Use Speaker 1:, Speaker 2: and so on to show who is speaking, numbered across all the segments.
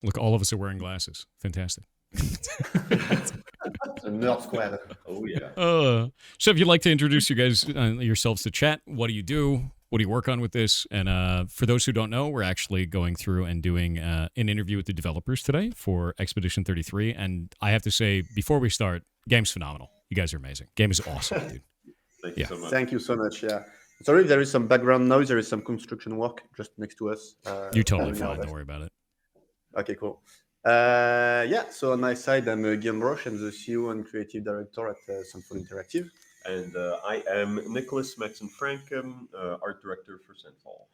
Speaker 1: Look, all of us are wearing glasses. Fantastic.
Speaker 2: The nerd squad. Oh yeah.
Speaker 1: So if you'd like to introduce you guys yourselves to chat, what do you do? What do you work on with this? And for those who don't know, we're actually going through and doing an interview with the developers today for Expedition 33. And I have to say, before we start, game's phenomenal. You guys are amazing. Game is awesome, dude.
Speaker 3: Thank you so much.
Speaker 2: Thank you so much. Yeah. Sorry if there is some background noise. There is some construction work just next to us.
Speaker 1: You're totally fine. Don't worry about it.
Speaker 2: Okay, cool. So on my side, I'm Guillaume Roche. I'm the CEO and creative director at Sandfall Interactive.
Speaker 3: And I am Nicholas Maxon Frank, art director for Sandfall.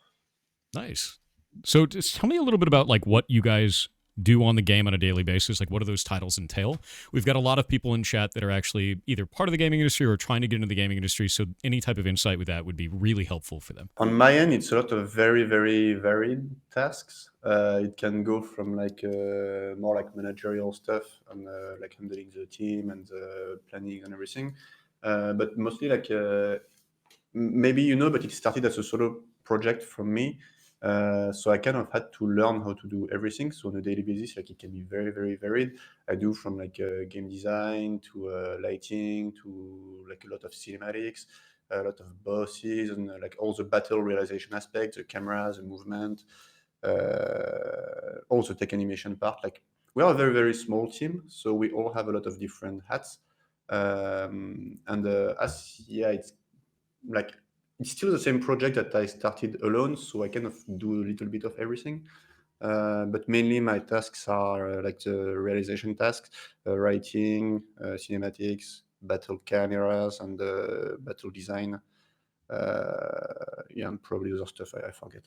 Speaker 1: Nice. So just tell me a little bit about like what you guys do on the game on a daily basis. Like what do those titles entail? We've got a lot of people in chat that are actually either part of the gaming industry or trying to get into the gaming industry. So any type of insight with that would be really helpful for them.
Speaker 2: On my end, it's a lot of very, very varied tasks. It can go from like more like managerial stuff and like handling the team and the planning and everything. But mostly like maybe you know, but it started as a solo project from me. So I kind of had to learn how to do everything. So on a daily basis, like it can be very, very varied. I do from like game design to lighting to like a lot of cinematics, a lot of bosses, and like all the battle realization aspects, the cameras, the movement, also tech animation part. Like we are a very, very small team, so we all have a lot of different hats. It's like it's still the same project that I started alone, so I kind of do a little bit of everything. But mainly my tasks are like the realization tasks, writing, cinematics, battle cameras, and battle design. And probably other stuff I forget.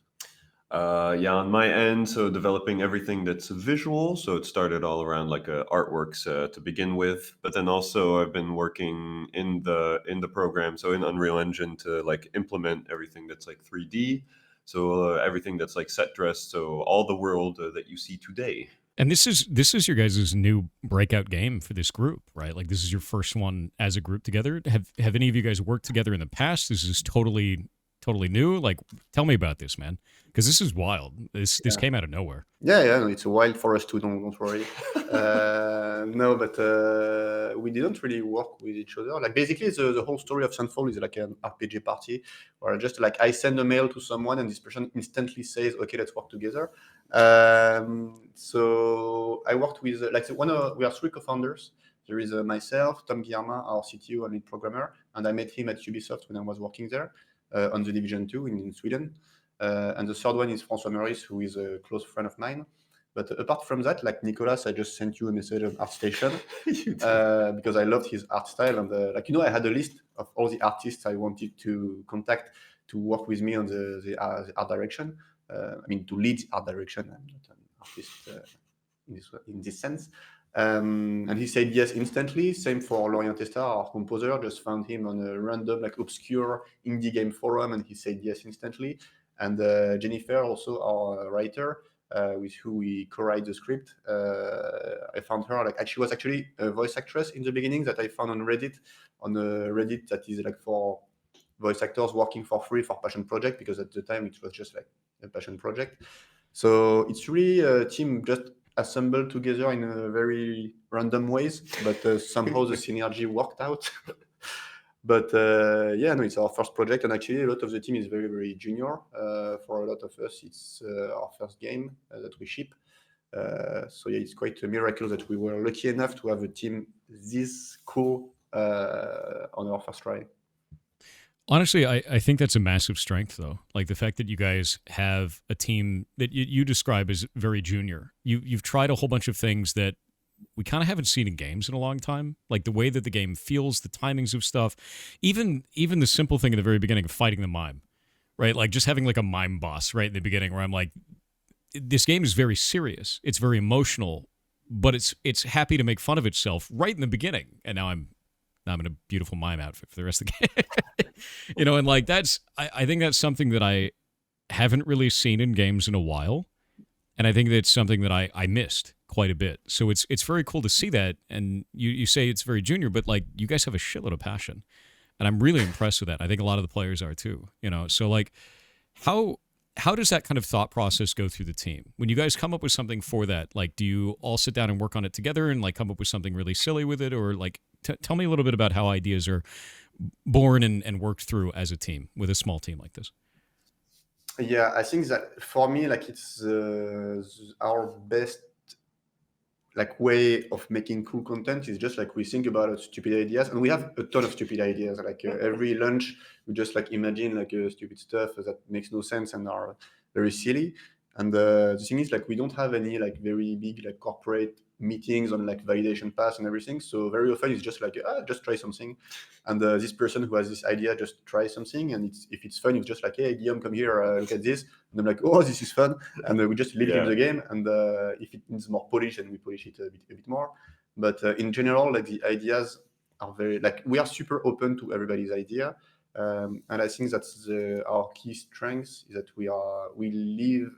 Speaker 3: On my end, so developing everything that's visual. So it started all around like artworks to begin with, but then also I've been working in the program, so in Unreal Engine to like implement everything that's like 3D. So everything that's like set dressed, so all the world that you see today.
Speaker 1: And this is your guys' new breakout game for this group, right? Like this is your first one as a group together. Have any of you guys worked together in the past? This is totally new. Like, tell me about this, man, because this is wild. This came out of nowhere.
Speaker 2: No, it's wild for us too. Don't worry. No, but we didn't really work with each other. Like basically, the whole story of Sandfall is like an RPG party where just like I send a mail to someone and this person instantly says, "Okay, let's work together." So I worked with we are three co-founders. There is myself, Tom Guillermin, our CTO and lead programmer, and I met him at Ubisoft when I was working there. On the Division 2 in Sweden. And the third one is François Meurice, who is a close friend of mine. But apart from that, like Nicolas, I just sent you a message on ArtStation because I loved his art style. And I had a list of all the artists I wanted to contact to work with me on the art direction. To lead art direction. I'm not an artist in this sense. And he said yes instantly. Same for Laurent Testa, our composer. Just found him on a random, like obscure indie game forum, and he said yes instantly. And Jennifer, also our writer, with who we co-write the script. I found her she was actually a voice actress in the beginning that I found on Reddit that is like for voice actors working for free for passion project, because at the time it was just like a passion project. So it's really a team just assembled together in a very random ways, but somehow the synergy worked out. But it's our first project, and actually a lot of the team is very, very junior. For a lot of us, it's our first game that we ship. It's quite a miracle that we were lucky enough to have a team this cool on our first try.
Speaker 1: Honestly, I think that's a massive strength, though. Like the fact that you guys have a team that you describe as very junior. You've tried a whole bunch of things that we kind of haven't seen in games in a long time. Like the way that the game feels, the timings of stuff, even the simple thing in the very beginning of fighting the mime, right? Like just having like a mime boss right in the beginning, where I'm like, this game is very serious. It's very emotional, but it's happy to make fun of itself right in the beginning. And now I'm in a beautiful mime outfit for the rest of the game. And like I think that's something that I haven't really seen in games in a while. And I think that's something that I missed quite a bit. So it's very cool to see that. And you say it's very junior, but like you guys have a shitload of passion. And I'm really impressed with that. I think a lot of the players are too, So like how how does that kind of thought process go through the team when you guys come up with something for that? Like, do you all sit down and work on it together and like come up with something really silly with it, or like tell me a little bit about how ideas are born and worked through as a team with a small team like this?
Speaker 2: Yeah, I think that for me, like it's our best like way of making cool content is just like we think about stupid ideas, and we have a ton of stupid ideas. Like every lunch, we just like imagine like stupid stuff that makes no sense and are very silly. And the thing is, like we don't have any like very big like corporate meetings on like validation paths and everything. So very often it's just like just try something, and this person who has this idea just try something, and if it's fun, it's just like, hey Guillaume, come here, look at this, and I'm like, oh, this is fun, and we just leave him the game. And if it needs more polish, then we polish it a bit more. But in general, like the ideas are very like we are super open to everybody's idea, and I think that's our key strength is that we leave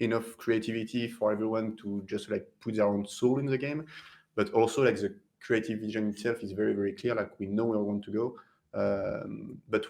Speaker 2: enough creativity for everyone to just like put their own soul in the game, but also like the creative vision itself is very very clear. Like we know where we want to go, but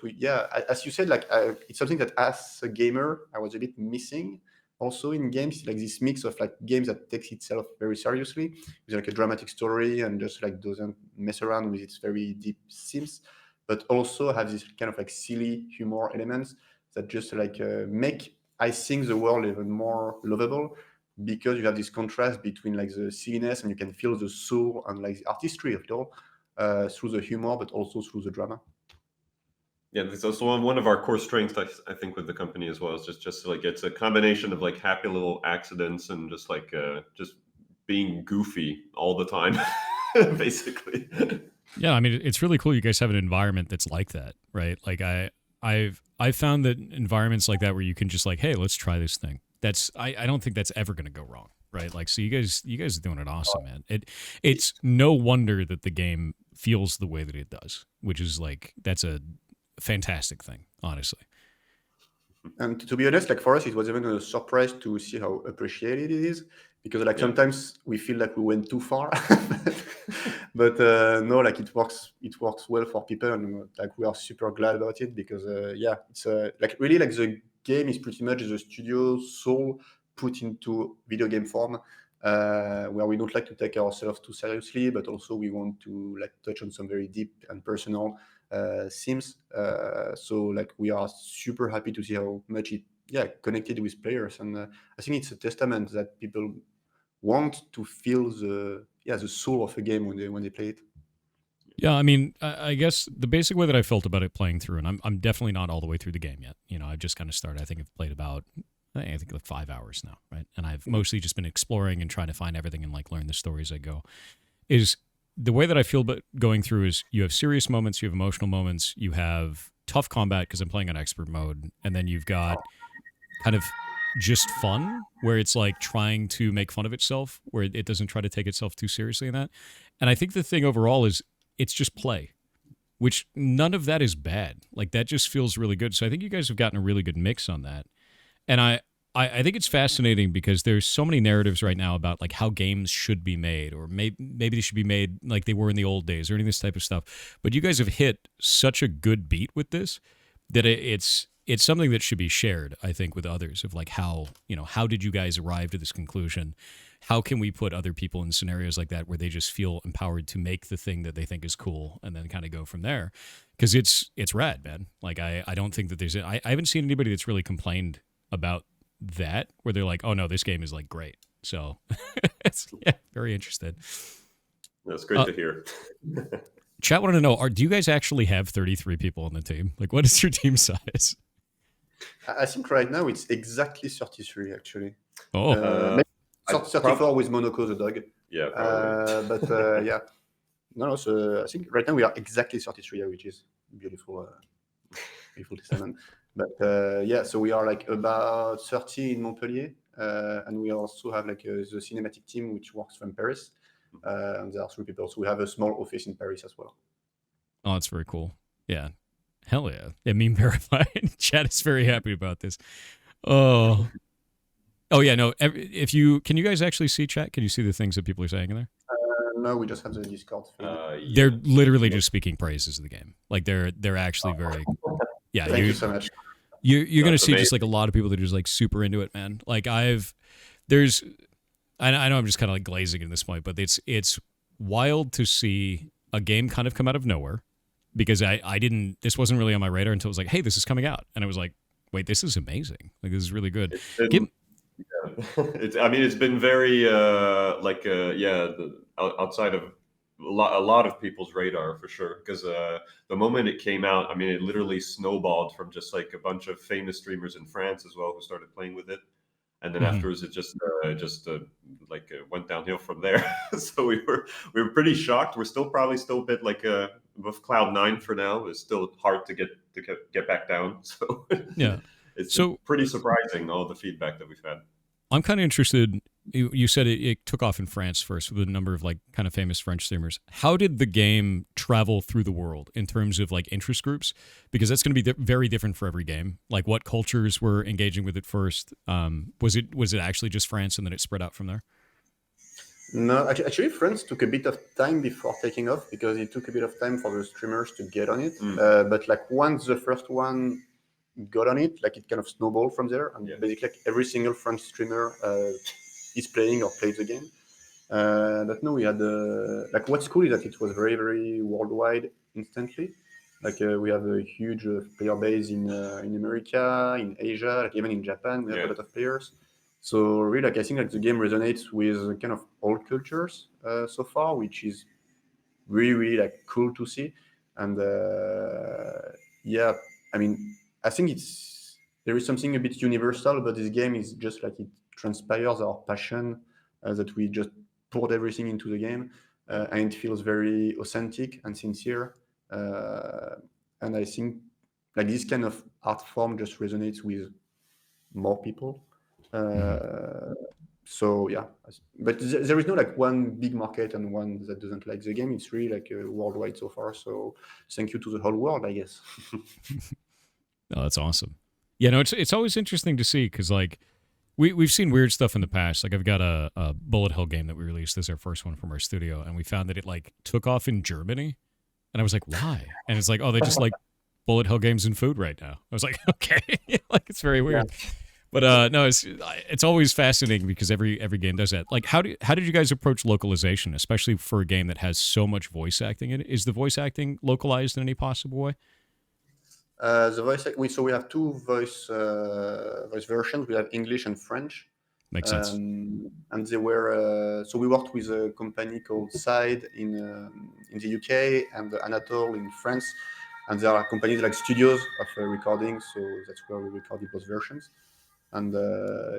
Speaker 2: as you said, like it's something that as a gamer I was a bit missing also in games, like this mix of like games that takes itself very seriously with like a dramatic story and just like doesn't mess around with its very deep themes, but also have this kind of like silly humor elements that just like make, I think, the world even more lovable, because you have this contrast between like the silliness and you can feel the soul and like the artistry of it all through the humor, but also through the drama.
Speaker 3: Yeah, that's also one of our core strengths, I think, with the company as well. Is just like it's a combination of like happy little accidents and just like just being goofy all the time, basically.
Speaker 1: Yeah, I mean, it's really cool. You guys have an environment that's like that, right? Like I've found that environments like that where you can just like, hey, let's try this thing. I don't think that's ever going to go wrong, right? Like, so you guys are doing it awesome, man. It's no wonder that the game feels the way that it does, which is like that's a fantastic thing, honestly.
Speaker 2: And to be honest, like for us, it was even a surprise to see how appreciated it is, because like sometimes we feel like we went too far, but no, like it works well for people, and like we are super glad about it, because it's like really like the game is pretty much the studio soul put into video game form, where we don't like to take ourselves too seriously, but also we want to like touch on some very deep and personal themes. So like we are super happy to see how much it connected with players, and I think it's a testament that people want to feel the soul of a game when they play it.
Speaker 1: Yeah, I mean, I guess the basic way that I felt about it playing through, and I'm definitely not all the way through the game yet. You know, I've just kind of started. I think I've played about, I think like 5 hours now, right? And I've mostly just been exploring and trying to find everything and like learn the story as I go. Is the way that I feel about going through is you have serious moments, you have emotional moments, you have tough combat because I'm playing on expert mode, and then you've got kind of just fun where it's like trying to make fun of itself, where it doesn't try to take itself too seriously in that. And I think the thing overall is it's just play, which none of that is bad. Like that just feels really good. So I think you guys have gotten a really good mix on that. And I think it's fascinating because there's so many narratives right now about like how games should be made, or maybe they should be made like they were in the old days, or any of this type of stuff. But you guys have hit such a good beat with this that it's something that should be shared, I think, with others, of like how did you guys arrive to this conclusion? How can we put other people in scenarios like that where they just feel empowered to make the thing that they think is cool and then kind of go from there? Because it's rad, man. Like I don't think that I haven't seen anybody that's really complained about that where they're like, oh no, this game is like great. So it's very interested.
Speaker 3: That's great to hear.
Speaker 1: Chat want to know, do you guys actually have 33 people on the team? Like, what is your team size?
Speaker 2: I think right now it's exactly 33 actually.
Speaker 1: Oh,
Speaker 2: maybe 34 with Monaco the dog.
Speaker 3: Yeah,
Speaker 2: but yeah. No, so I think right now we are exactly 33, which is beautiful testament. But so we are like about 30 in Montpellier, and we also have like the cinematic team which works from Paris, and there are 3 people. So we have a small office in Paris as well.
Speaker 1: Oh, that's very cool. Yeah, hell yeah. Meme verified. Chat is very happy about this. Oh yeah. No, can you guys actually see chat? Can you see the things that people are saying in there?
Speaker 2: No, we just have the Discord.
Speaker 1: They're literally just speaking praises of the game. Like they're actually very. Yeah,
Speaker 2: Thank you so much.
Speaker 1: You're
Speaker 3: So
Speaker 1: gonna
Speaker 3: it's
Speaker 1: see just
Speaker 3: amazing.
Speaker 1: like a lot of people that are just like super into it, man. Like there's I know I'm just kind of like glazing at this point, but it's wild to see a game kind of come out of nowhere because I didn't this wasn't really on my radar until it was like, hey, this is coming out, and I was like, wait, this is amazing. Like this is really good.
Speaker 3: It's
Speaker 1: Give
Speaker 3: been it's I mean it's been very yeah outside of a lot of people's radar for sure because the moment it came out, I mean it literally snowballed from just like a bunch of famous streamers in France as well who started playing with it, and then
Speaker 1: Mhm.
Speaker 3: afterwards it just went downhill from there. So we were pretty shocked. We're still probably still a bit like above cloud 9 for now. It's still hard to get back down. So
Speaker 1: Yeah.
Speaker 3: it's been
Speaker 1: So
Speaker 3: pretty surprising all the feedback that we've had.
Speaker 1: I'm kind of interested. You said it took off in France first with a number of like kind of famous French streamers. How did the game travel through the world in terms of like interest groups? Because that's going to be very different for every game. Like what cultures were engaging with it first? Was it actually just France and then it spread out from there?
Speaker 2: No, actually, France took a bit of time before taking off because it took a bit of time for the streamers to get on it.
Speaker 3: Mm.
Speaker 2: But like once the first one got on it, like it kind of snowballed from there, and
Speaker 3: Yeah.
Speaker 2: basically like every single French streamer is playing or plays the game. But no, we had like what's cool is that it was very worldwide instantly. Like we have a huge player base in America, in Asia, like even in Japan, we have
Speaker 3: Yeah.
Speaker 2: a lot of players. So really, like I think like the game resonates with kind of all cultures so far, which is really like cool to see. And yeah, I mean, I think there is something a bit universal about this game. Is just like it transpires our passion that we just poured everything into the game, and it feels very authentic and sincere. Uh, and I think like this kind of art form just resonates with more people.
Speaker 1: Hmm.
Speaker 2: So yeah, but there is no like one big market and one that doesn't like the game. It's really like worldwide so far. So thank you to the whole world, I guess.
Speaker 1: Oh, that's awesome. Yeah, no, it's always interesting to see because like we've seen weird stuff in the past. Like I've got a bullet hell game that we released. This is our first one from our studio, and we found that it like took off in Germany, and I was like, why? And it's like, oh, they just like bullet hell games and food right now. I was like, okay, like it's very
Speaker 2: Yeah.
Speaker 1: weird. But no, it's always fascinating because every game does that. Like how did you guys approach localization, especially for a game that has so much voice acting in it? Is the voice acting localized in any possible way?
Speaker 2: The voice we have two voice versions. We have English and French.
Speaker 1: Makes sense.
Speaker 2: And they were so we worked with a company called Side in the UK and Anatole in France, and there are companies like studios of recording, so that's where we recorded those versions. And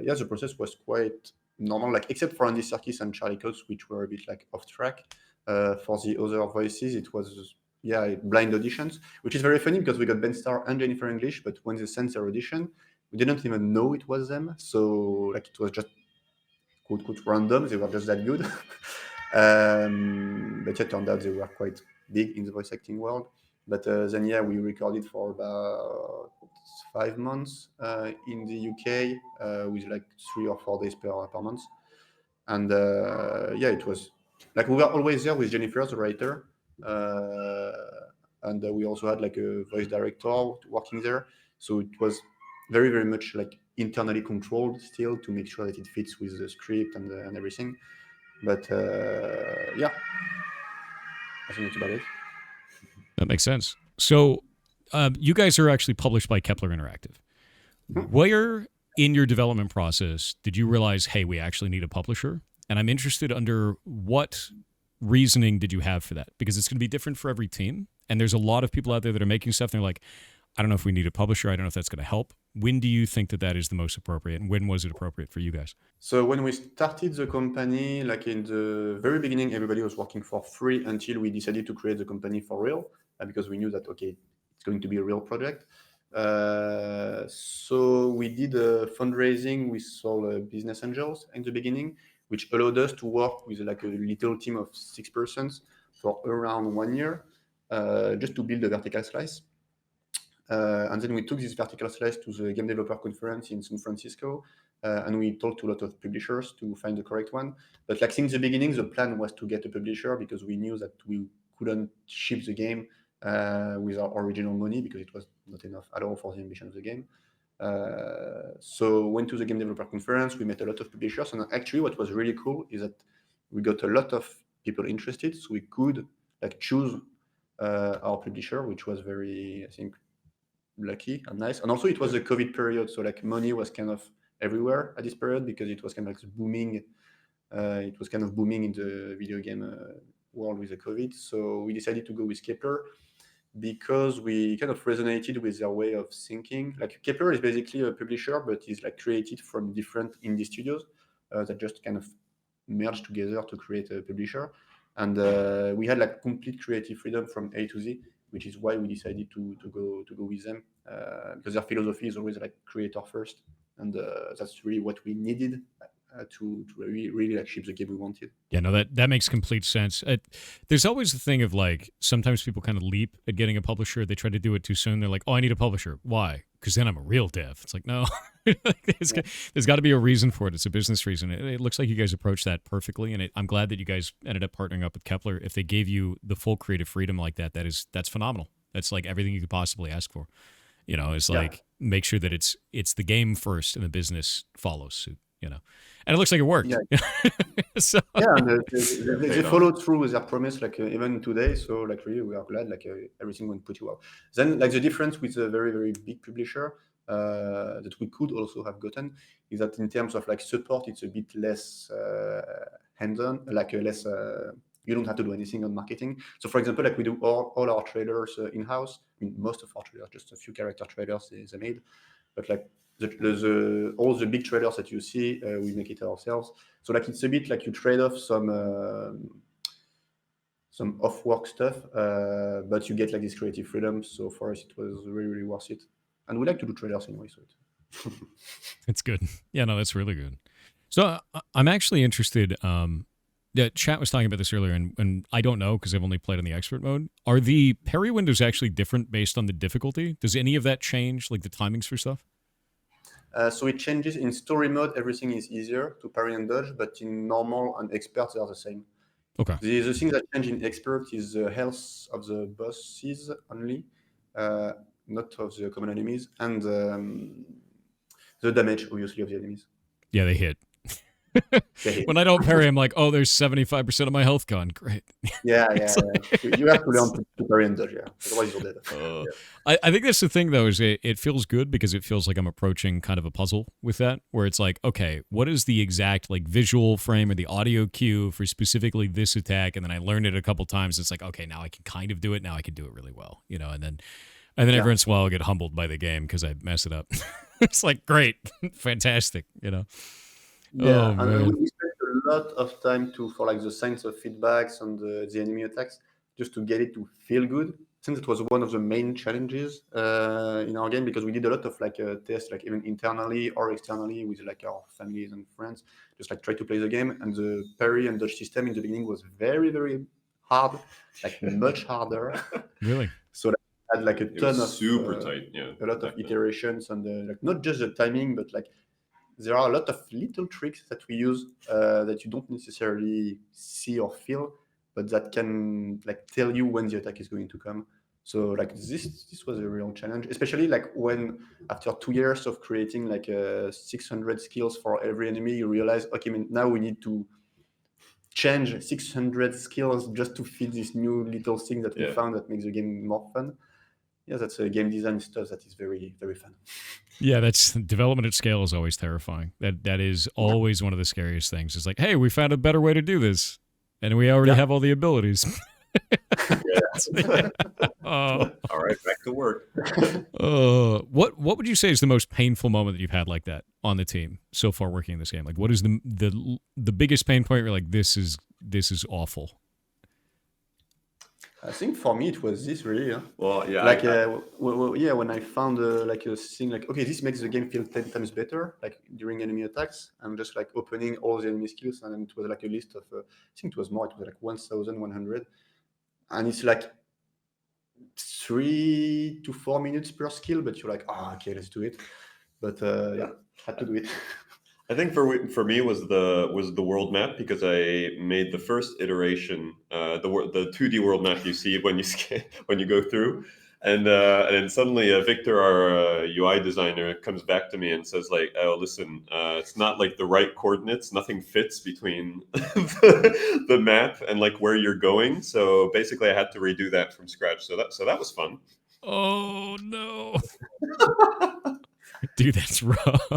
Speaker 2: yeah, the process was quite normal, like except for Andy Serkis and Charlie Coates, which were a bit like off track. For the other voices, it was yeah blind auditions, which is very funny because we got Ben Starr and Jennifer English, but when they sent their audition, we didn't even know it was them. So like it was just quote quote random. They were just that good. But yeah, it turned out they were quite big in the voice acting world. But then yeah, we recorded for about 5 months in the UK with like 3 or 4 days per month. And yeah, it was like we were always there with Jennifer, the writer, and we also had like a voice director working there. So it was very much like internally controlled still to make sure that it fits with the script and everything. But yeah, I think that's about it.
Speaker 1: That makes sense. So you guys are actually published by Kepler Interactive. Where in your development process did you realize, hey, we actually need a publisher? And I'm interested under what reasoning did you have for that? Because it's going to be different for every team. And there's a lot of people out there that are making stuff. And they're like, I don't know if we need a publisher. I don't know if that's going to help. When do you think that that is the most appropriate? And when was it appropriate for you guys?
Speaker 2: So when we started the company, like in the very beginning, everybody was working for free until we decided to create the company for real, because we knew that, okay, it's going to be a real project. So we did a fundraising with all business angels in the beginning, which allowed us to work with like a little team of 6 persons for around 1 year, just to build a vertical slice. And then we took this vertical slice to the Game Developer Conference in San Francisco, and we talked to a lot of publishers to find the correct one. But like since the beginning, the plan was to get a publisher because we knew that we couldn't ship the game with our original money because it was not enough at all for the ambition of the game. So went to the game developer conference. We met a lot of publishers, and actually, what was really cool is that we got a lot of people interested, so we could like choose our publisher, which was very, I think, lucky and nice. And also, it was a COVID period, so like money was kind of everywhere at this period because it was kind of like booming. It was kind of booming in the video game world with the COVID. So we decided to go with Kepler because we kind of resonated with their way of thinking. Like Kepler is basically a publisher, but is like created from different indie studios that just kind of merged together to create a publisher. And we had like complete creative freedom from A to Z, which is why we decided to go with them because their philosophy is always like creator first, and that's really what we needed to really like ship the game we wanted.
Speaker 1: Yeah, no, that makes complete sense. There's always the thing of like sometimes people kind of leap at getting a publisher. They try to do it too soon. They're like, "Oh, I need a publisher. Why? Because then I'm a real dev." It's like, no, there's got to be a reason for it. It's a business reason. It looks like you guys approached that perfectly, and I'm glad that you guys ended up partnering up with Kepler. If they gave you the full creative freedom like that, that's phenomenal. That's like everything you could possibly ask for. You know, it's like make sure that it's the game first and the business follows suit. You know, and it looks like it worked.
Speaker 2: Yeah,
Speaker 1: So
Speaker 2: and they followed through with their promise, like even today. So like really, we are glad like everything went pretty well. Then like the difference with a very very big publisher that we could also have gotten is that in terms of like support, it's a bit less hands-on, like less. You don't have to do anything on marketing. So for example, like we do all our trailers in-house. I mean, most of our trailers, just a few character trailers they made, but like all the big trailers that you see, we make it ourselves. So like it's a bit like you trade off some off-work stuff, but you get like this creative freedom. So for us, it was really really worth it. And we like to do trailers anyway, so
Speaker 1: it's good. Yeah, no, that's really good. So I'm actually interested. The chat was talking about this earlier, and I don't know because I've only played on the expert mode. Are the parry windows actually different based on the difficulty? Does any of that change, like the timings for stuff?
Speaker 2: So it changes in story mode. Everything is easier to parry and dodge, but in normal and expert, they are the same.
Speaker 1: Okay.
Speaker 2: The thing that change in expert is the health of the bosses only, not of the common enemies, and the damage, obviously, of the enemies.
Speaker 1: Yeah, they hit. When I don't parry, I'm like, oh, there's 75% of my health gone. Great.
Speaker 2: Yeah. You have to learn to parry and dodge, otherwise you're dead.
Speaker 1: I think that's the thing, though, is it feels good because it feels like I'm approaching kind of a puzzle with that, where it's like, okay, what is the exact like visual frame or the audio cue for specifically this attack? And then I learned it a couple times. It's like, okay, now I can kind of do it. Now I can do it really well, you know, and then every once in a while I'll get humbled by the game because I mess it up. It's like, great, fantastic, you know.
Speaker 2: Yeah, and we spent a lot of time for like the signs of feedbacks and the enemy attacks, just to get it to feel good. Since it was one of the main challenges in our game, because we did a lot of like tests, like even internally or externally with like our families and friends, just like try to play the game. And the parry and dodge system in the beginning was very very hard, like much harder.
Speaker 1: Really?
Speaker 2: So like, had like a ton of
Speaker 3: super tight,
Speaker 2: a lot of iterations and like not just the timing, but like there are a lot of little tricks that we use that you don't necessarily see or feel, but that can like tell you when the attack is going to come. So like this was a real challenge, especially like when after 2 years of creating like 600 skills for every enemy, you realize, okay, now we need to change 600 skills just to fit this new little thing that we found that makes the game more fun. Yeah, that's a game design stuff that is very, very fun.
Speaker 1: Yeah, that's development at scale is always terrifying. That is always one of the scariest things. It's like, hey, we found a better way to do this, and we already have all the abilities.
Speaker 3: All right, back to work.
Speaker 1: What would you say is the most painful moment that you've had like that on the team so far working in this game? Like, what is the biggest pain point? You're like, this is awful.
Speaker 2: I think for me it was this really.
Speaker 3: Well, yeah.
Speaker 2: Like when I found like a thing like, okay, this makes the game feel 10 times better. Like during enemy attacks, I'm just like opening all the enemy skills, and then it was like a list of I think it was more. It was like 1,100, and it's like 3 to 4 minutes per skill. But you're like, okay, let's do it. But had to do it.
Speaker 3: I think for me was the world map, because I made the first iteration, the 2D world map you see when you go through, And then suddenly Victor, our UI designer, comes back to me and says like, "Oh, listen, it's not like the right coordinates. Nothing fits between the map and like where you're going. So basically, I had to redo that from scratch. So that was fun.
Speaker 1: Oh no, dude, that's rough.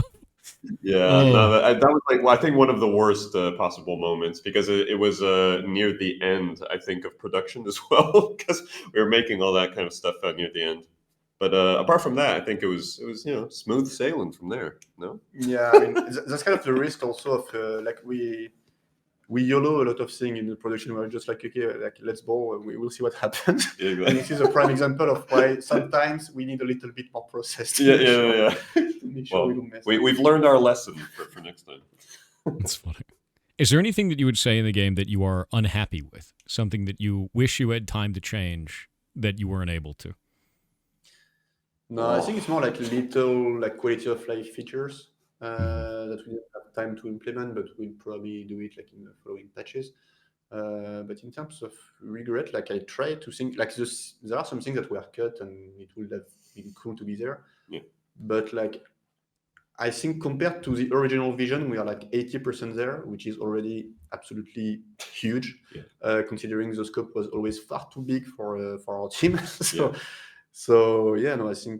Speaker 3: Yeah, no,
Speaker 1: Oh,
Speaker 3: that was like, well, I think one of the worst possible moments because it was near the end, I think, of production as well because we were making all that kind of stuff near the end. But apart from that, I think it was smooth sailing from there. No,
Speaker 2: Yeah, I mean that's kind of the risk also of like we YOLO a lot of things in the production. We're just like, okay, like let's go, we'll see what happens.
Speaker 3: Yeah,
Speaker 2: And this is a prime example of why sometimes we need a little bit more process to
Speaker 3: yeah,
Speaker 2: make sure,
Speaker 3: yeah.
Speaker 2: to make sure we
Speaker 3: Well,
Speaker 2: don't mess up.
Speaker 3: we've learned our lesson for next time.
Speaker 1: that's funny. Is there anything that you would say in the game that you are unhappy with? Something that you wish you had time to change that you weren't able to?
Speaker 2: No, I think it's more like little like quality of life features that we don't have time to implement, but we'll probably do it like in the following patches. But in terms of regret, like I try to think like this, there are some things that were cut and it would have been cool to be there.
Speaker 3: Yeah.
Speaker 2: But like I think compared to the original vision, we are like 80% there, which is already absolutely huge,
Speaker 3: Yeah.
Speaker 2: considering the scope was always far too big for our team.
Speaker 3: Yeah.
Speaker 2: So yeah, no, I think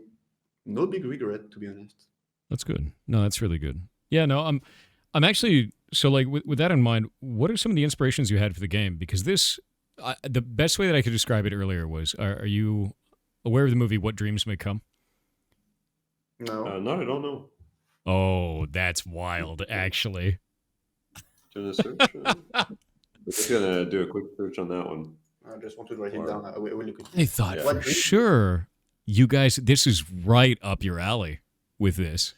Speaker 2: no big regret, to be honest.
Speaker 1: That's good. No, that's really good. Yeah, no, I'm actually so like with that in mind. What are some of the inspirations you had for the game? Because the best way that I could describe it earlier was: are you aware of the movie What Dreams May Come?
Speaker 2: No.
Speaker 3: No, I don't know.
Speaker 1: Oh, that's wild, actually.
Speaker 3: Doing a search. I'm just gonna do a quick search on that one.
Speaker 2: I just want to write it down. I will look at
Speaker 1: I
Speaker 2: it.
Speaker 1: thought
Speaker 3: Yeah.
Speaker 1: for
Speaker 2: What dream?
Speaker 1: sure you guys, this is right up your alley with this.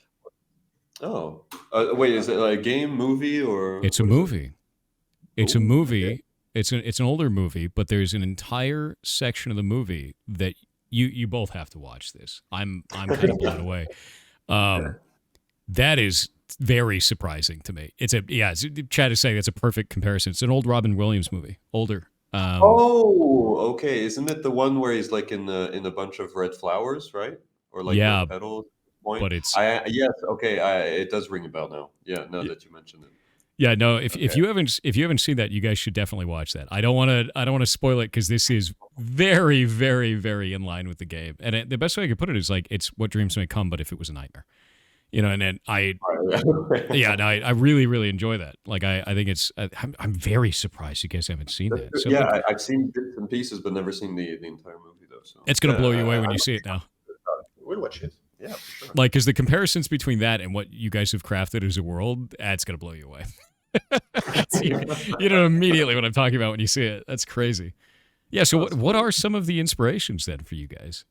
Speaker 3: Oh, wait, is it like a game, movie, or
Speaker 1: It's a
Speaker 3: what is it?
Speaker 1: movie. It's a
Speaker 3: Ooh,
Speaker 1: movie.
Speaker 3: okay.
Speaker 1: It's an older movie, but there's an entire section of the movie that you both have to watch this. I'm kind of blown away. That is very surprising to me. Chad is saying it's a perfect comparison. It's an old Robin Williams movie, older.
Speaker 3: Oh, okay. Isn't it the one where he's like in a bunch of red flowers, right? Or like
Speaker 1: Yeah,
Speaker 3: red petals? Point.
Speaker 1: but it's
Speaker 3: Yes. Okay. It does ring a bell now. Yeah. Now that you mentioned it.
Speaker 1: yeah, no,
Speaker 3: Okay.
Speaker 1: if you haven't seen that, you guys should definitely watch that. I don't want to spoil it because this is very very very in line with the game. And the best way I could put it is like it's What Dreams May Come, but if it was a nightmare. And then I really really enjoy that. Like I think I'm very surprised you guys haven't seen that. So
Speaker 3: Yeah,
Speaker 1: like,
Speaker 3: I've seen bits and pieces, but never seen the entire movie though. So
Speaker 1: it's gonna blow you away when you see it now.
Speaker 2: We'll watch it.
Speaker 3: yeah, for sure.
Speaker 1: Like, because the comparisons between that and what you guys have crafted as a world, that's gonna blow you away. You know immediately what I'm talking about when you see it. That's crazy. Yeah. So what are some of the inspirations then for you guys?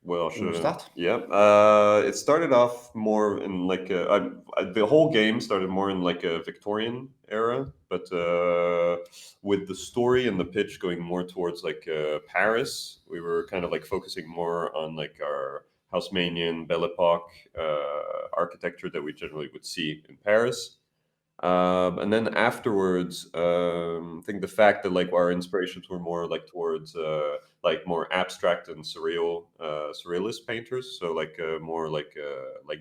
Speaker 3: Well,
Speaker 2: Should we
Speaker 3: sure.
Speaker 2: start?
Speaker 3: Yeah. It started off more in like the whole game started more in like a Victorian era, but with the story and the pitch going more towards like Paris, we were kind of like focusing more on like our Haussmannian Belle Epoque architecture that we generally would see in Paris. And then afterwards, I think the fact that like our inspirations were more like towards like more abstract and surrealist painters. So like more like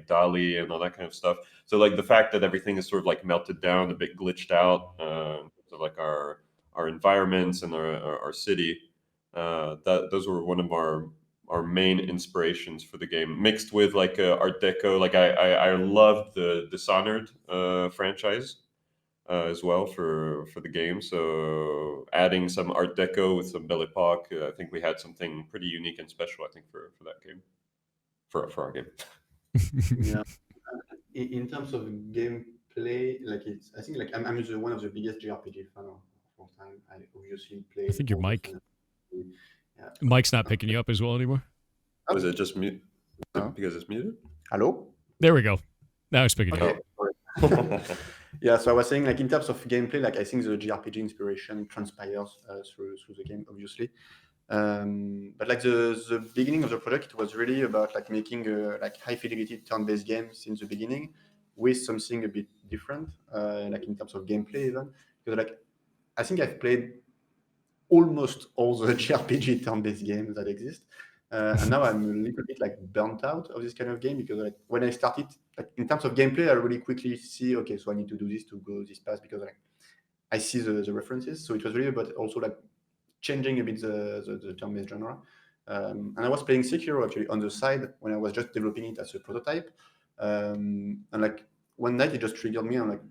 Speaker 3: Dali and all that kind of stuff. So like the fact that everything is sort of like melted down, a bit glitched out. So like our environments and our city. That those were one of our main inspirations for the game, mixed with like Art Deco. Like I loved the Dishonored franchise as well for the game. So adding some Art Deco with some Belle Epoque, I think we had something pretty unique and special. I think for that game, for our game.
Speaker 2: Yeah. In terms of gameplay, like it's, I think like I'm one of the biggest JRPG fan of all time. I obviously
Speaker 1: I
Speaker 2: played
Speaker 1: think your
Speaker 2: all the
Speaker 1: mic
Speaker 2: Final Fantasy. Yeah.
Speaker 1: Mike's not picking you up as well anymore.
Speaker 3: Was it just mute?
Speaker 2: No.
Speaker 3: Because it's muted?
Speaker 2: Hello?
Speaker 1: There we go. Now it's picking you up.
Speaker 2: Okay. Yeah, so I was saying like in terms of gameplay, like I think the JRPG inspiration transpires through the game, obviously. But like the beginning of the project, it was really about like making a like high fidelity turn-based game since the beginning, with something a bit different, like in terms of gameplay even. Because like I think I've played almost all the JRPG turn-based games that exist. And now I'm a little bit like burnt out of this kind of game because like when I started, like in terms of gameplay, I really quickly see, okay, so I need to do this to go this path because like I see the references. So it was really about also like changing a bit the turn-based genre. And I was playing Sekiro actually on the side when I was just developing it as a prototype. And like one night it just triggered me. I'm like,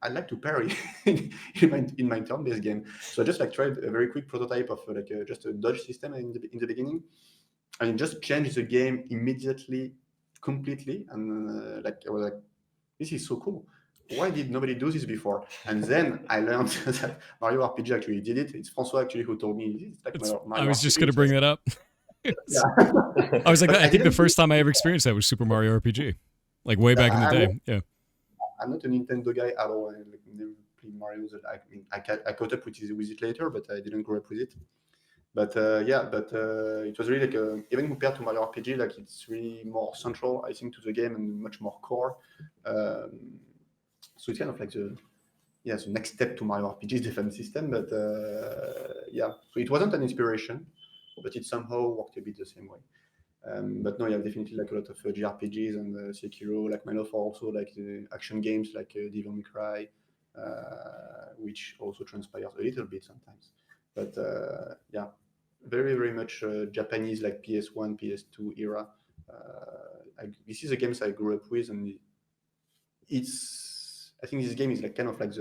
Speaker 2: I'd like to parry in my turn-based game. So I just like tried a very quick prototype of like just a dodge system in the beginning, and it just changed the game immediately, completely. And like I was like, this is so cool. Why did nobody do this before? And then I learned that Mario RPG actually did it. It's François actually who told me it's like Mario
Speaker 1: I was just
Speaker 2: RPG.
Speaker 1: going to bring that up.
Speaker 2: Yeah.
Speaker 1: I was like,
Speaker 2: But
Speaker 1: I think the
Speaker 2: didn't do
Speaker 1: first time I ever experienced that was Super Mario RPG, like way back in the day. Yeah.
Speaker 2: I'm not a Nintendo guy at all. I like, never played Mario. I caught up with it later, but I didn't grow up with it. But it was really like even compared to Mario RPG, like it's really more central, I think, to the game and much more core. So it's kind of like the next step to Mario RPG's defense system. But so it wasn't an inspiration, but it somehow worked a bit the same way. But no, yeah, definitely like a lot of JRPGs and Sekiro, like my love for also like the action games like Devil May Cry, which also transpires a little bit sometimes. But very, very much Japanese like PS1, PS2 era. This is the games I grew up with, and I think this game is like kind of like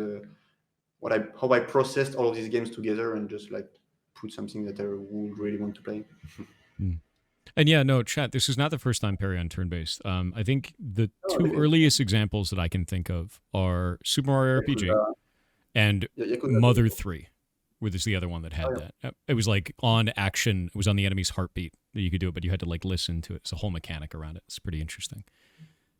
Speaker 2: how I processed all of these games together and just like put something that I would really want to play.
Speaker 1: And yeah, no, chat, this is not the first time parry on turn-based. I think the two
Speaker 2: Okay.
Speaker 1: earliest examples that I can think of are Super Mario RPG and
Speaker 2: Yakuza.
Speaker 1: Mother 3, which is the other one that had that. It was like on action. It was on the enemy's heartbeat that you could do it, but you had to like listen to it. It's a whole mechanic around it. It's pretty interesting.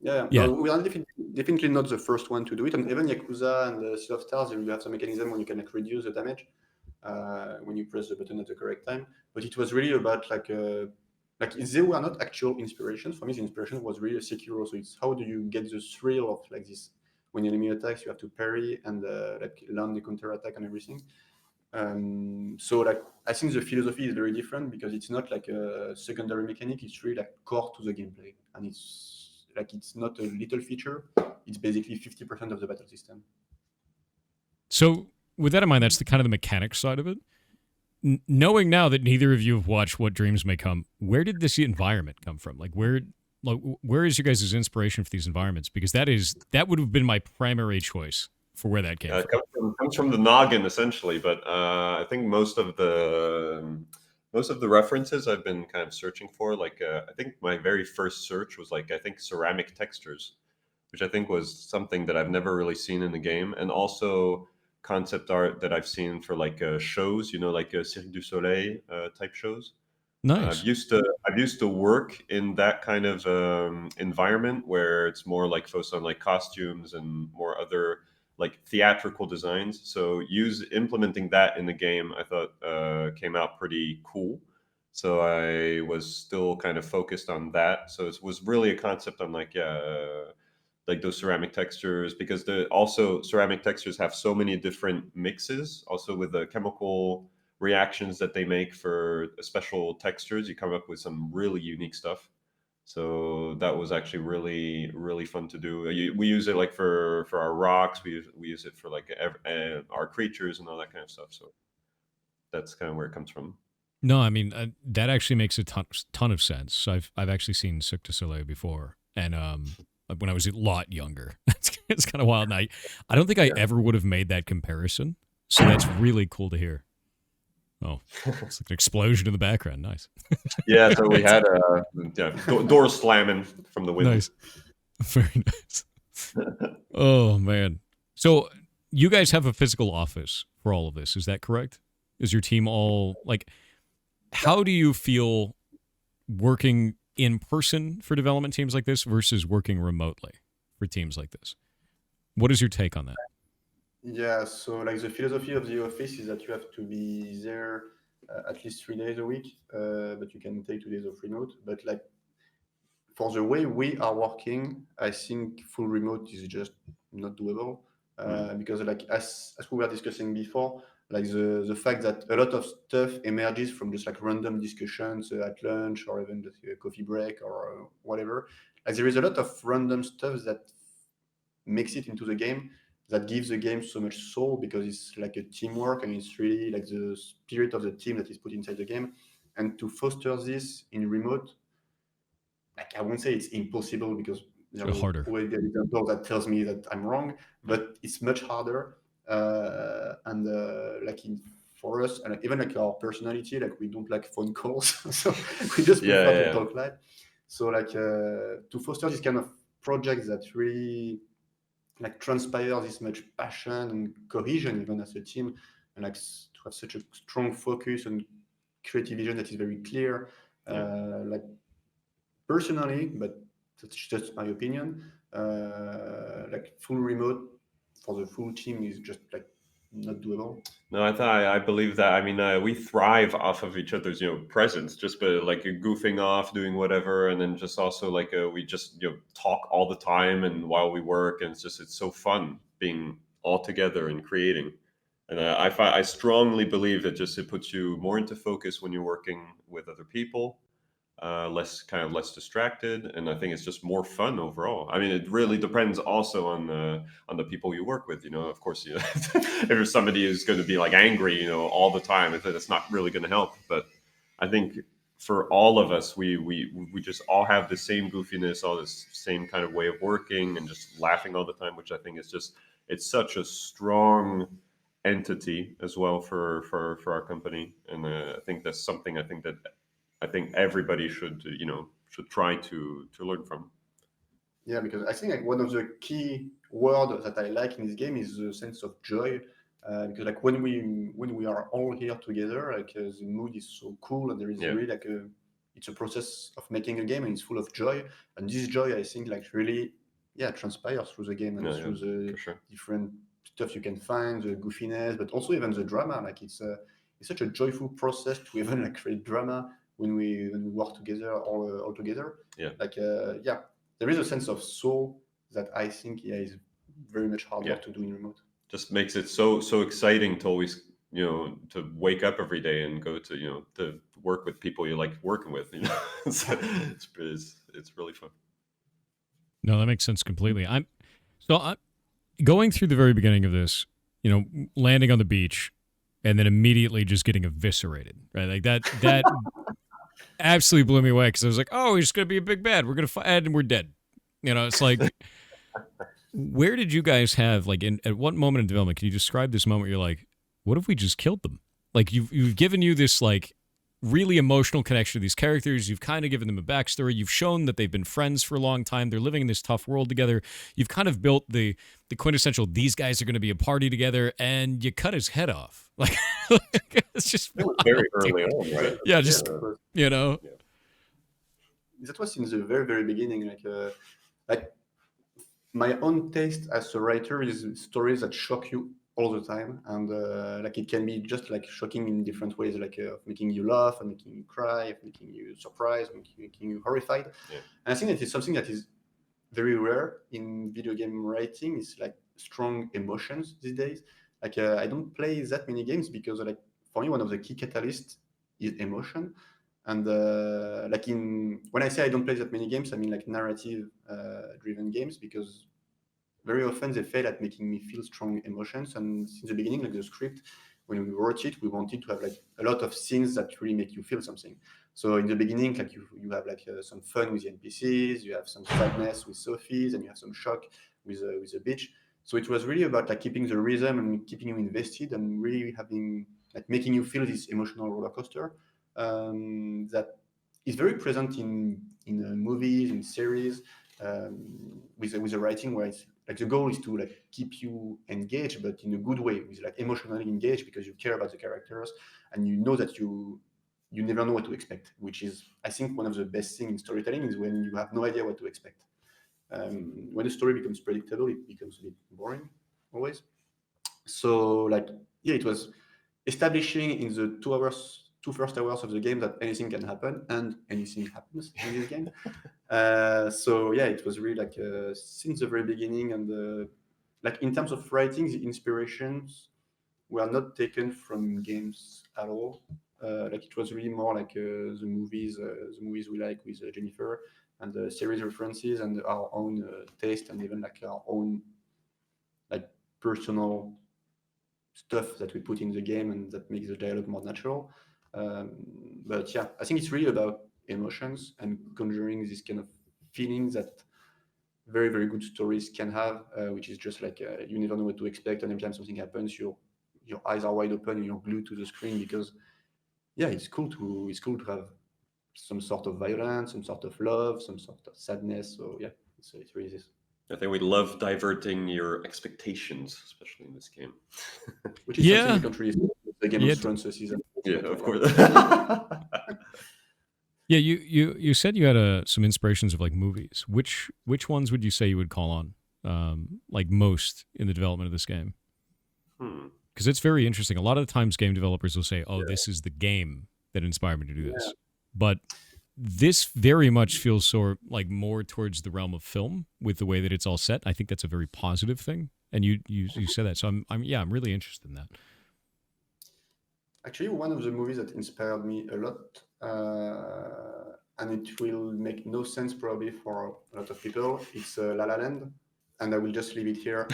Speaker 2: Yeah.
Speaker 1: Yeah.
Speaker 2: No, we are definitely not the first one to do it. And even Yakuza and Sea of Stars, you have some mechanism when you can like reduce the damage when you press the button at the correct time. But it was really about like they were not actual inspirations. For me, the inspiration was really Sekiro. So it's how do you get the thrill of like this when enemy attacks, you have to parry and like learn the counter attack and everything. So like I think the philosophy is very different because it's not like a secondary mechanic. It's really like core to the gameplay, and it's not a little feature. It's basically 50% of the battle system.
Speaker 1: So with that in mind, that's the kind of the mechanics side of it. Knowing now that neither of you have watched What Dreams May Come, where did this environment come from? Like where is your guys' inspiration for these environments? Because that would have been my primary choice for where that came from.
Speaker 3: It comes from the noggin essentially, but I think most of the references I've been kind of searching for, like I think my very first search was like I think ceramic textures, which I think was something that I've never really seen in the game, and also concept art that I've seen for like shows, like Cirque du Soleil type shows.
Speaker 1: Nice.
Speaker 3: I've used to work in that kind of environment where it's more like focused on like costumes and more other like theatrical designs. So implementing that in the game, I thought came out pretty cool. So I was still kind of focused on that. So it was really a concept on like like those ceramic textures, because also ceramic textures have so many different mixes. Also with the chemical reactions that they make for special textures, you come up with some really unique stuff. So that was actually really, really fun to do. We use it like for our rocks. We use it for like our creatures and all that kind of stuff. So that's kind of where it comes from.
Speaker 1: No, I mean that actually makes a ton of sense. I've actually seen Cirque du Soleil before, and when I was a lot younger. It's kind of wild. And I don't think I ever would have made that comparison. So that's really cool to hear. Oh, it's like an explosion in the background. Nice.
Speaker 3: Yeah, so we had doors slamming from the wind.
Speaker 1: Nice. Very nice. Oh, man. So you guys have a physical office for all of this. Is that correct? Is your team all like, how do you feel working in person for development teams like this versus working remotely for teams like this? What is your take on that?
Speaker 2: Yeah, so like the philosophy of the office is that you have to be there at least 3 days a week, but you can take 2 days of remote. But like for the way we are working, I think full remote is just not doable because like as we were discussing before, like the fact that a lot of stuff emerges from just like random discussions at lunch or even just a coffee break or whatever. Like there is a lot of random stuff that makes it into the game, that gives the game so much soul, because it's like a teamwork and it's really like the spirit of the team that is put inside the game. And to foster this in remote, like I won't say it's impossible, because there will
Speaker 1: Harder.
Speaker 2: always be an example that tells me that I'm wrong, but it's much harder. And like for us, and even like our personality, like we don't like phone calls, so we just prefer to talk live. So like to foster this kind of projects that really like transpire this much passion and cohesion even as a team, and like to have such a strong focus and creative vision that is very clear. Like personally, but that's just my opinion. Like full remote for the full team is just like not doable.
Speaker 3: No, I believe that. I mean, we thrive off of each other's, presence, just by like goofing off, doing whatever, and then just also like we just talk all the time and while we work, and it's so fun being all together and creating. And I strongly believe that it puts you more into focus when you're working with other people, less distracted, and I think it's just more fun overall. I mean, it really depends also on the people you work with. Of course, if there's somebody who's going to be like angry, all the time, it's not really going to help. But I think for all of us, we just all have the same goofiness, all this same kind of way of working, and just laughing all the time, which I think is it's such a strong entity as well for our company. And I think that's something I think everybody should try to learn from.
Speaker 2: Yeah, because I think like one of the key words that I like in this game is the sense of joy. Because like when we are all here together, like the mood is so cool, and there is really like it's a process of making a game, and it's full of joy. And this joy, I think, like really transpires through the game and through the different stuff you can find, the goofiness, but also even the drama. Like it's such a joyful process to even like create drama when we work together all together. Like there is a sense of soul that I think is very much harder to do in remote.
Speaker 3: Just makes it so exciting to always to wake up every day and go to to work with people you like working with. It's really fun.
Speaker 1: No, that makes sense completely. I'm going through the very beginning of this, landing on the beach and then immediately just getting eviscerated, right? Like that absolutely blew me away, because I was like, oh, he's going to be a big bad. We're going to fight and we're dead. It's like, where did you guys have, like, at what moment in development, can you describe this moment you're like, what if we just killed them? Like, you've given you this, like, really emotional connection to these characters. You've kind of given them a backstory. You've shown that they've been friends for a long time. They're living in this tough world together. You've kind of built the quintessential, these guys are going to be a party together, and you cut his head off. Like, it's just
Speaker 3: it was very early on, right?
Speaker 1: Yeah, just,
Speaker 2: That was in the very, very beginning. Like my own taste as a writer is stories that shock you all the time, and like it can be just like shocking in different ways, like making you laugh, and making you cry, of making you surprised, making you horrified. And I think that is something that is very rare in video game writing. It's like strong emotions these days. Like I don't play that many games because like for me one of the key catalysts is emotion. And like when I say I don't play that many games, I mean like narrative driven games, because very often they fail at making me feel strong emotions. And since the beginning, like the script, when we wrote it, we wanted to have like a lot of scenes that really make you feel something. So in the beginning, like you have like some fun with the NPCs, you have some sadness with Sophie's, and you have some shock with the beach. So it was really about like keeping the rhythm and keeping you invested, and really having like making you feel this emotional roller coaster that is very present in movies, in series, with the writing, where it's like the goal is to like keep you engaged, but in a good way, with like emotionally engaged, because you care about the characters, and you know that you never know what to expect, which is I think one of the best things in storytelling is when you have no idea what to expect. When a story becomes predictable, it becomes a bit boring always. So like it was establishing in the 2 first hours of the game that anything can happen, and anything happens in this game. So it was really like since the very beginning, and like in terms of writing, the inspirations were not taken from games at all. Like it was really more like the movies we like with Jennifer, and the series references and our own taste, and even like our own like personal stuff that we put in the game, and that makes the dialogue more natural. But yeah, I think it's really about emotions and conjuring this kind of feelings that very very good stories can have, which is just like you never know what to expect, and every time something happens, your eyes are wide open and you're glued to the screen, because yeah, it's cool to have some sort of violence, some sort of love, some sort of sadness. So yeah, it's really this.
Speaker 3: I think we love diverting your expectations, especially in this game.
Speaker 2: Which is something
Speaker 1: Yeah,
Speaker 2: you can't really see with the Game
Speaker 1: yeah,
Speaker 2: of Thrones season.
Speaker 3: Yeah,
Speaker 2: But,
Speaker 3: of
Speaker 2: yeah.
Speaker 3: course.
Speaker 1: yeah. You said you had some inspirations of like movies. Which ones would you say you would call on like most in the development of this game?
Speaker 3: Hmm.
Speaker 1: Because it's very interesting. A lot of the times, game developers will say, "Oh,
Speaker 3: Yeah.
Speaker 1: this is the game that inspired me to do this,"
Speaker 2: Yeah.
Speaker 1: but this very much feels sort like more towards the realm of film with the way that it's all set. I think that's a very positive thing, and you said that, so I'm really interested in that.
Speaker 2: Actually, one of the movies that inspired me a lot, and it will make no sense probably for a lot of people, it's La La Land, and I will just leave it here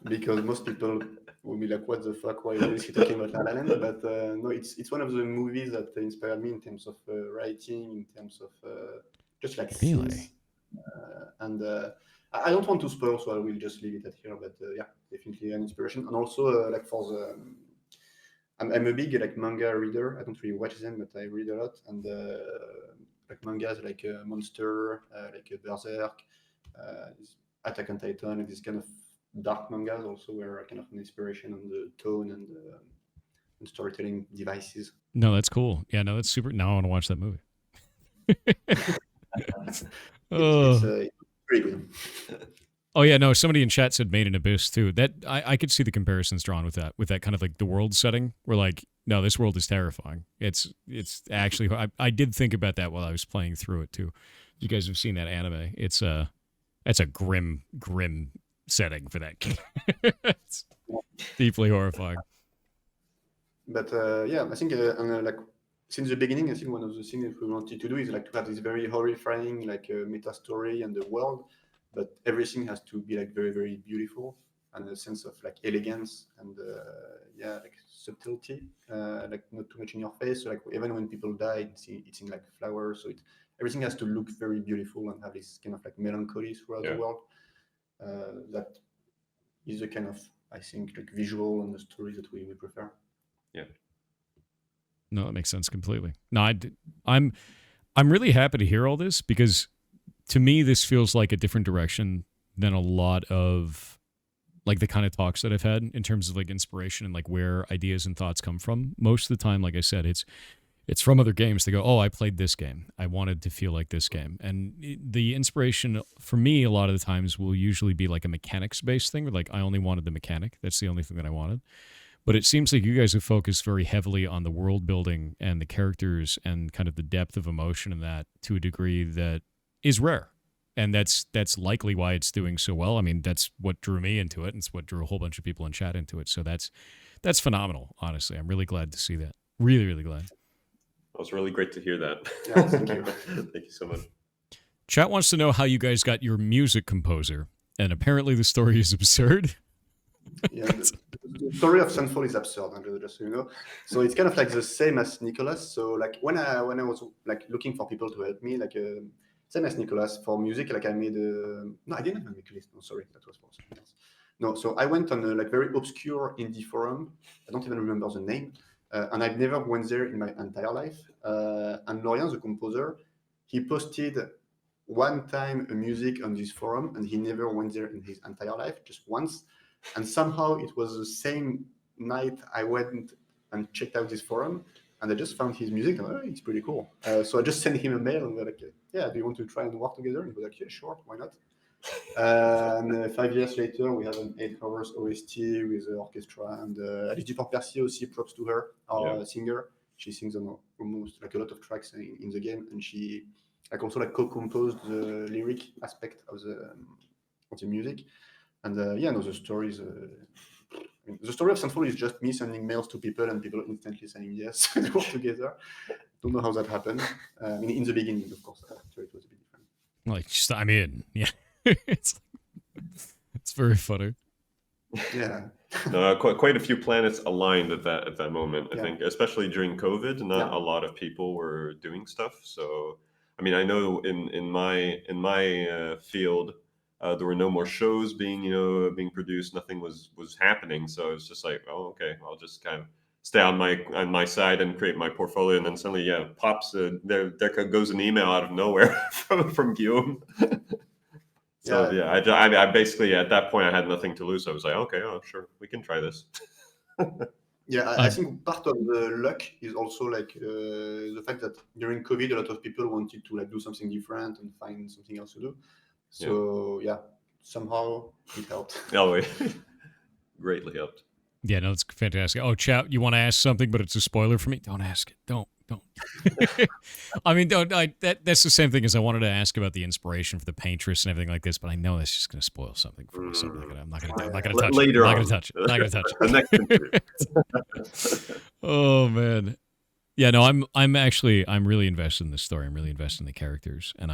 Speaker 2: because most people will be like, "What the fuck? Why is he talking about La La Land?" But no, it's one of the movies that inspired me in terms of writing, in terms of just like
Speaker 1: Really?
Speaker 2: scenes, and I don't want to spoil, so I will just leave it at here. But yeah, definitely an inspiration, and also like for the I'm a big like manga reader. I don't really watch them, but I read a lot, and like mangas like Monster, like Berserk, Attack on Titan, and this kind of dark mangas also were kind of an inspiration on the tone and storytelling devices.
Speaker 1: No, that's cool. Yeah, no, that's super. Now I want to watch that movie.
Speaker 2: It's
Speaker 1: Oh.
Speaker 2: pretty good.
Speaker 1: Oh yeah, no. Somebody in chat said Made in Abyss too. That I could see the comparisons drawn with that kind of like the world setting. Where like, no, this world is terrifying. It's actually I did think about that while I was playing through it too. You guys have seen that anime? That's a grim setting for that game. It's deeply horrifying.
Speaker 2: But yeah, I think like since the beginning, I think one of the things that we wanted to do is like to have this very horrifying like meta story and the world, but everything has to be like very very beautiful and a sense of like elegance and yeah, like subtlety, like not too much in your face. So like even when people die, it's in like flowers, so everything has to look very beautiful and have this kind of like melancholy throughout the
Speaker 3: Yeah.
Speaker 2: world. That is the kind of, I think, like visual and the story that we prefer.
Speaker 3: Yeah.
Speaker 1: No, that makes sense completely. No, I'm really happy to hear all this because to me this feels like a different direction than a lot of like the kind of talks that I've had in terms of like inspiration and like where ideas and thoughts come from. Most of the time, like I said, it's from other games. They go, "Oh, I played this game. I wanted to feel like this game." And the inspiration for me a lot of the times will usually be like a mechanics based thing, where like I only wanted the mechanic. That's the only thing that I wanted. But it seems like you guys have focused very heavily on the world building and the characters and kind of the depth of emotion in that to a degree that is rare. And that's likely why it's doing so well. I mean, that's what drew me into it, and it's what drew a whole bunch of people in chat into it. So that's phenomenal, honestly. I'm really glad to see that. Really, really glad.
Speaker 3: It was really great to hear that.
Speaker 2: Yeah, thank you.
Speaker 3: Thank you so much.
Speaker 1: Chat wants to know how you guys got your music composer, and apparently the story is absurd.
Speaker 2: Yeah, the story of Sunfall is absurd, just so you know. So it's kind of like the same as Nicholas. So like when I was like looking for people to help me, like same as Nicholas for music, like I made no, I didn't make a list. No, sorry, that was for something else. No, so I went on a like very obscure indie forum. I don't even remember the name, and I've never went there in my entire life. And Lorient, the composer, he posted one time a music on this forum, and he never went there in his entire life, just once. And somehow it was the same night I went and checked out this forum, and I just found his music, and it's pretty cool. So I just sent him a mail, and they're like, "Yeah, do you want to try and work together?" And he was like, "Yeah, sure, why not?" And 5 years later, we have an 8 hours OST with the orchestra, and Alice Dupont-Percier aussi, props to her, our singer. She sings on almost like a lot of tracks in the game, and she like also like co-composed the lyric aspect of the music. And yeah, no, the story is mean, the story of Central is just me sending mails to people and people instantly saying yes to work together. Don't know how that happened. In the beginning, of course, so it was a bit different.
Speaker 1: Like, just, I'm in. Yeah. it's very funny.
Speaker 2: Yeah.
Speaker 3: Quite a few planets aligned at that moment. I
Speaker 2: Yeah.
Speaker 3: think, especially during COVID, not a lot of people were doing stuff. So, I mean, I know in my field, there were no more shows being produced. Nothing was happening. So it's just like, oh, okay, I'll just kind of stay on my side and create my portfolio. And then suddenly, pops there goes an email out of nowhere from Guillaume. So I basically at that point I had nothing to lose. So I was like, okay, oh sure, we can try this.
Speaker 2: Yeah, I think part of the luck is also like the fact that during COVID, a lot of people wanted to like do something different and find something else to do. So somehow it helped.
Speaker 3: Oh, it greatly helped.
Speaker 1: Yeah, no, it's fantastic. Oh, chat, you want to ask something, but it's a spoiler for me? Don't ask it. Don't. I mean, that's the same thing as I wanted to ask about the inspiration for the paintress and everything like this, but I know that's just going to spoil something for me. So I'm not going to touch it.
Speaker 3: Later
Speaker 1: I'm
Speaker 3: on.
Speaker 1: not going to touch it.
Speaker 3: The next
Speaker 1: Oh man, yeah. No, I'm really invested in this story. I'm really invested in the characters, and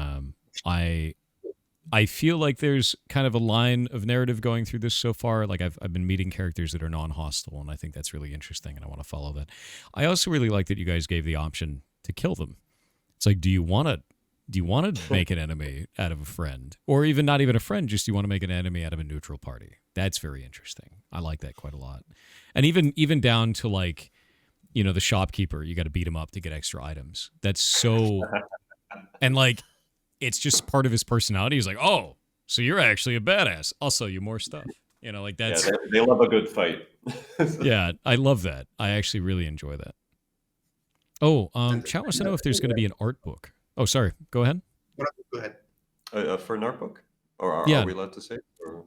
Speaker 1: I feel like there's kind of a line of narrative going through this so far. Like I've been meeting characters that are non-hostile, and I think that's really interesting, and I want to follow that. I also really like that you guys gave the option to kill them. It's like, do you want to make an enemy out of a friend, or even not even a friend? Just do you want to make an enemy out of a neutral party? That's very interesting. I like that quite a lot, and even down to like, the shopkeeper. You got to beat him up to get extra items. That's so, and like. It's just part of his personality. He's like, oh, so you're actually a badass. I'll sell you more stuff. Like that's...
Speaker 3: Yeah, they love a good fight.
Speaker 1: Yeah, I love that. I actually really enjoy that. Oh, chat wants to know if there's going to be an art book. Oh, sorry. Go ahead.
Speaker 2: Go ahead.
Speaker 3: For an art book? Or are we allowed to say? Or?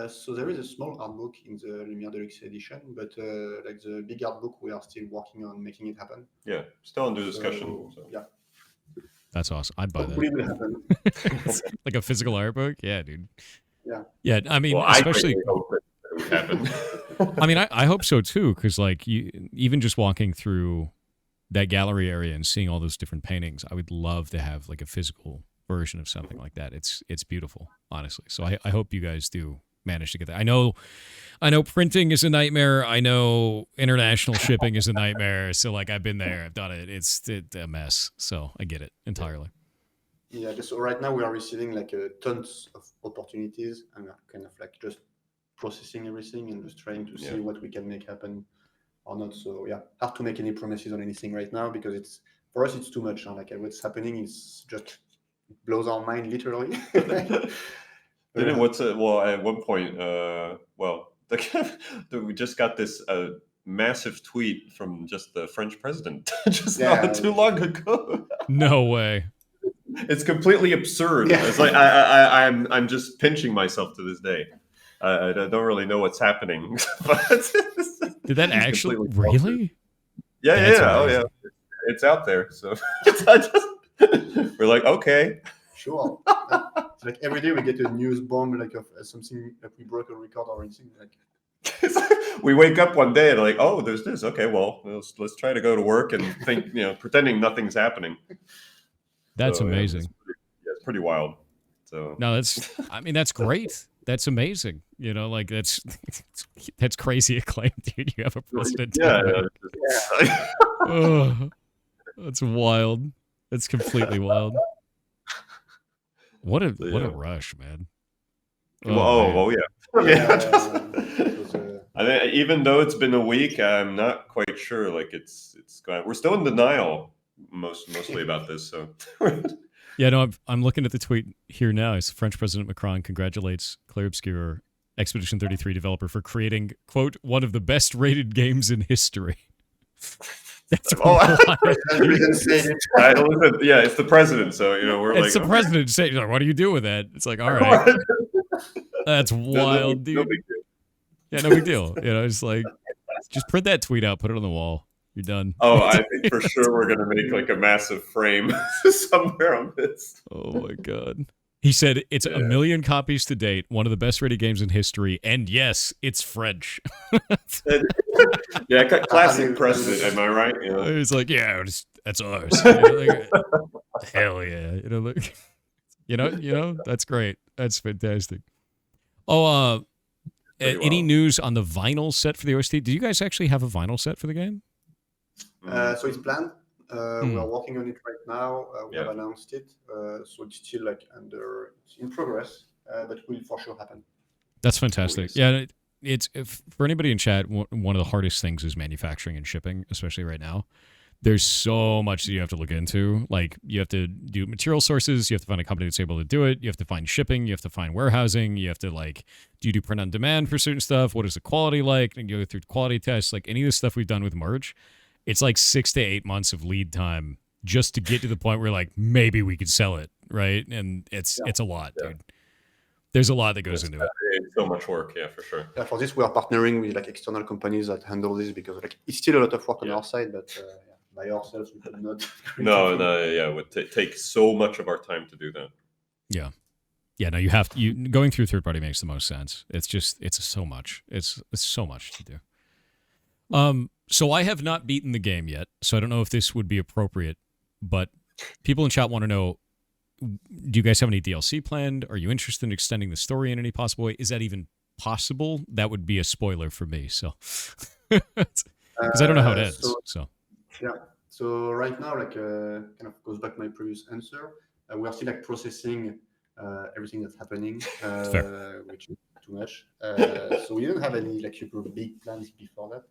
Speaker 2: So there is a small art book in the Lumière Deluxe edition, but like the big art book, we are still working on making it happen.
Speaker 3: Yeah, still under discussion. So.
Speaker 2: Yeah.
Speaker 1: That's awesome. I'd buy that. Like a physical art book? Yeah, dude.
Speaker 2: Yeah.
Speaker 1: Yeah, I mean, especially... I hope it would happen. I mean, I hope so too, because like even just walking through that gallery area and seeing all those different paintings, I would love to have like a physical version of something like that. It's beautiful, honestly. So I hope you guys do manage to get that. I know printing is a nightmare. I know international shipping is a nightmare. So like I've been there, I've done it. It's a mess. So I get it entirely.
Speaker 2: Yeah, so right now we are receiving like tons of opportunities and we're kind of like just processing everything and just trying to see what we can make happen or not. So yeah, hard to make any promises on anything right now because for us it's too much. Like what's happening is just it blows our mind literally.
Speaker 3: At one point, we just got this massive tweet from just the French president not too long ago.
Speaker 1: No way.
Speaker 3: It's completely absurd. Yeah. It's like I'm just pinching myself to this day. I don't really know what's happening. But
Speaker 1: did that actually really?
Speaker 3: Yeah, oh yeah. It's out there. So we're like, okay.
Speaker 2: Sure. Like every day we get a news bomb like of something like we broke a record or anything like.
Speaker 3: We wake up one day and like, oh, there's this. Okay, well, let's try to go to work and think, pretending nothing's happening.
Speaker 1: That's amazing.
Speaker 3: It's pretty wild. So
Speaker 1: no, that's great. That's amazing. Like that's crazy acclaim, dude. You have a president.
Speaker 3: Yeah.
Speaker 1: Oh, that's wild. That's completely wild. What a rush, man.
Speaker 3: Oh yeah. I think even though it's been a week, I'm not quite sure. Like it's we're still in denial mostly about this. So
Speaker 1: yeah, no, I'm looking at the tweet here now. It's French President Macron congratulates Clair Obscur, Expedition 33 developer, for creating, quote, one of the best rated games in history. That's
Speaker 3: it's the president, so
Speaker 1: it's the president saying, "What do you do with that?" It's like, all right, that's wild, dude. No big deal. Yeah, no big deal. It's like, just print that tweet out, put it on the wall. You're done.
Speaker 3: Oh, I think for sure we're gonna make like a massive frame somewhere on this.
Speaker 1: Oh my god, He said it's 1 million copies to date, one of the best rated games in history, and yes, it's French.
Speaker 3: Yeah, classic precedent. Am I right? You know?
Speaker 1: He's like, yeah, that's ours. Hell yeah, that's great. That's fantastic. Oh, any news on the vinyl set for the OST? Do you guys actually have a vinyl set for the game?
Speaker 2: So it's planned. We are working on it right now. We have announced it. So it's still it's in progress, but will for sure happen.
Speaker 1: That's fantastic. Yeah, it's for anybody in chat, one of the hardest things is manufacturing and shipping, especially right now. There's so much that you have to look into. Like, you have to do material sources. You have to find a company that's able to do it. You have to find shipping. You have to find warehousing. You have to, do you do print on demand for certain stuff? What is the quality like? And you go through quality tests. Like, any of the stuff we've done with merch, it's like 6 to 8 months of lead time just to get to the point where, maybe we could sell it, right? And it's a lot, dude. There's a lot that goes into it.
Speaker 3: It's so much work, yeah, for sure.
Speaker 2: Yeah, for this, we are partnering with external companies that handle this because it's still a lot of work on our side, but by ourselves we could not.
Speaker 3: It would take so much of our time to do that.
Speaker 1: Yeah. Yeah, no, going through third party makes the most sense. It's so much. It's so much to do. So I have not beaten the game yet, so I don't know if this would be appropriate, but people in chat want to know, do you guys have any DLC planned? Are you interested in extending the story in any possible way? Is that even possible? That would be a spoiler for me, so because I don't know how it ends.
Speaker 2: So right now, kind of goes back to my previous answer. We are still processing everything that's happening, which is too much. So we don't have any super big plans before that.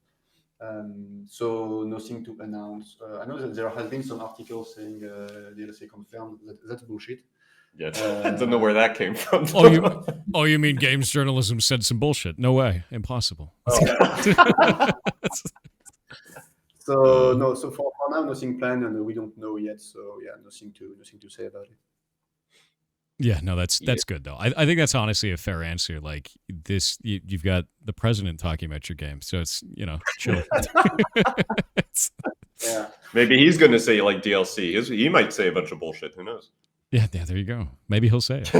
Speaker 2: So nothing to announce. I know that there has been some articles saying DLC confirmed. That's bullshit.
Speaker 3: Yeah, I don't know where that came from.
Speaker 1: You mean games journalism said some bullshit? No way, impossible.
Speaker 2: So for now, nothing planned, and we don't know yet. So nothing to say about it.
Speaker 1: Yeah, no, that's good though. I think that's honestly a fair answer. Like this, you've got the president talking about your game, so it's chill.
Speaker 3: Maybe he's going to say DLC. He might say a bunch of bullshit. Who knows?
Speaker 1: Yeah, there you go. Maybe he'll say it.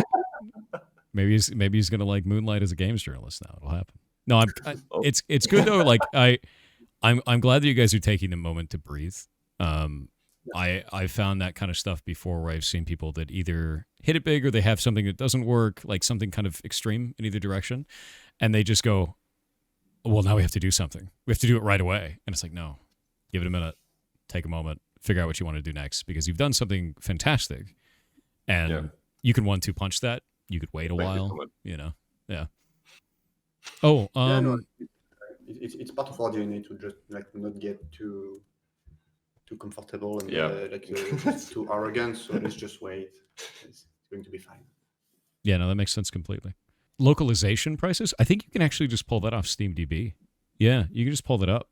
Speaker 1: maybe he's going to moonlight as a games journalist now. It'll happen. No, it's good though. I'm glad that you guys are taking the moment to breathe. I found that kind of stuff before where I've seen people that either hit it big or they have something that doesn't work, like something kind of extreme in either direction, and they just go, well, now we have to do something. We have to do it right away. And it's like, no, give it a minute, take a moment, figure out what you want to do next, because you've done something fantastic and you can 1-2 punch that. You could wait a while, Yeah. Oh,
Speaker 2: it's part of our DNA to just not get too comfortable and too arrogant. So let's just wait. It's going to be fine.
Speaker 1: Yeah, no, that makes sense completely. Localization prices. I think you can actually just pull that off SteamDB. Yeah, you can just pull that up.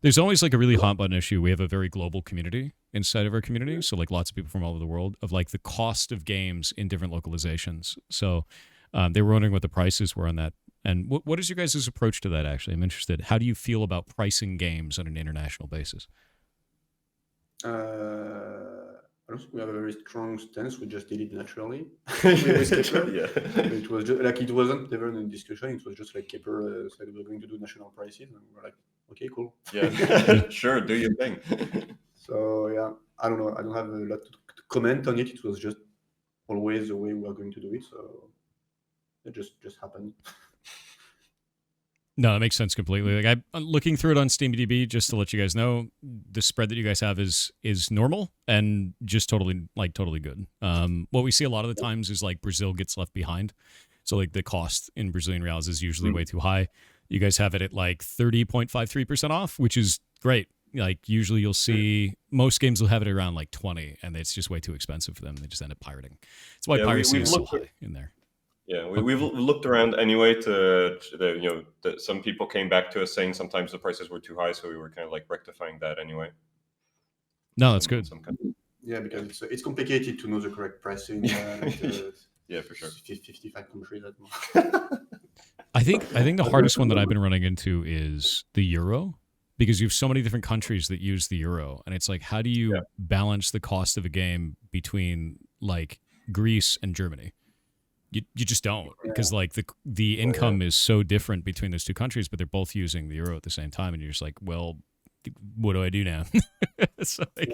Speaker 1: There's always a really hot button issue. We have a very global community inside of our community, so lots of people from all over the world of the cost of games in different localizations. So they were wondering what the prices were on that. And what is your guys' approach to that? Actually, I'm interested. How do you feel about pricing games on an international basis?
Speaker 2: I don't think we have a very strong stance. We just did it naturally. It was just it wasn't ever in discussion. It was just Kipper said we're going to do national prices, and we're like, okay, cool.
Speaker 3: Yeah, sure, do your thing.
Speaker 2: So I don't know. I don't have a lot to comment on it. It was just always the way we are going to do it. So it just happened.
Speaker 1: No, that makes sense completely. I'm looking through it on SteamDB just to let you guys know the spread that you guys have is normal and just totally good. What we see a lot of the times is Brazil gets left behind. So the cost in Brazilian reals is usually way too high. You guys have it at 30.53% off, which is great. Usually you'll see most games will have it around 20, and it's just way too expensive for them. They just end up pirating. That's why piracy is so high in there.
Speaker 3: Yeah, we've looked around anyway some people came back to us saying sometimes the prices were too high, so we were kind of rectifying that anyway.
Speaker 1: No, that's good.
Speaker 2: Yeah, because it's complicated to know the correct pricing.
Speaker 3: Yeah, for sure.
Speaker 2: 55 countries at most.
Speaker 1: I think the hardest one that I've been running into is the euro, because you have so many different countries that use the euro, and it's how do you balance the cost of a game between Greece and Germany. You just don't,
Speaker 2: Yeah.
Speaker 1: because like the income is so different between those two countries, but they're both using the euro at the same time, and you're just like, well, what do I do now? It's like,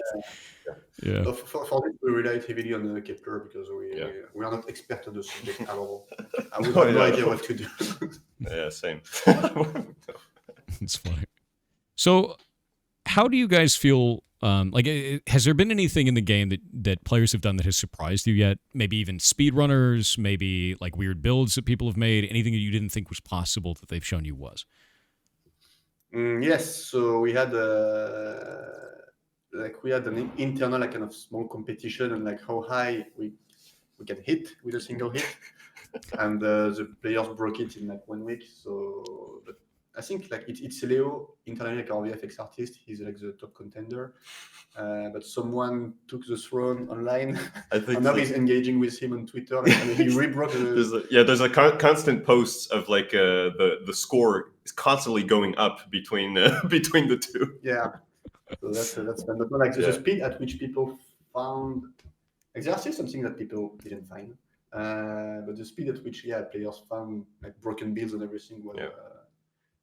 Speaker 1: yeah.
Speaker 2: For this, we rely heavily on Kepler because
Speaker 3: Yeah.
Speaker 2: we are not expert on the subject at all. I would
Speaker 3: Oh,
Speaker 2: have no
Speaker 3: yeah.
Speaker 2: idea what to do.
Speaker 3: Yeah, same.
Speaker 1: It's funny. So, how do you guys feel? Has there been anything in the game that players have done that has surprised you yet? Maybe even speedrunners, maybe like weird builds that people have made. Anything that you didn't think was possible that they've shown you was?
Speaker 2: Yes, so we had an internal like kind of small competition and like how high we can hit with a single hit, and the players broke it in like 1 week. So, but I think like it's Leo internally, like our VFX artist. He's like the top contender, but someone took the throne online,
Speaker 3: I think
Speaker 2: and now he's engaging with him on Twitter. Like, and he rebroke the.
Speaker 3: there's a constant posts of like the score is constantly going up between between the two.
Speaker 2: Yeah, so that's fun. But no, like the speed at which people found, like there are still something that people didn't find, but the speed at which players found like broken builds and everything was.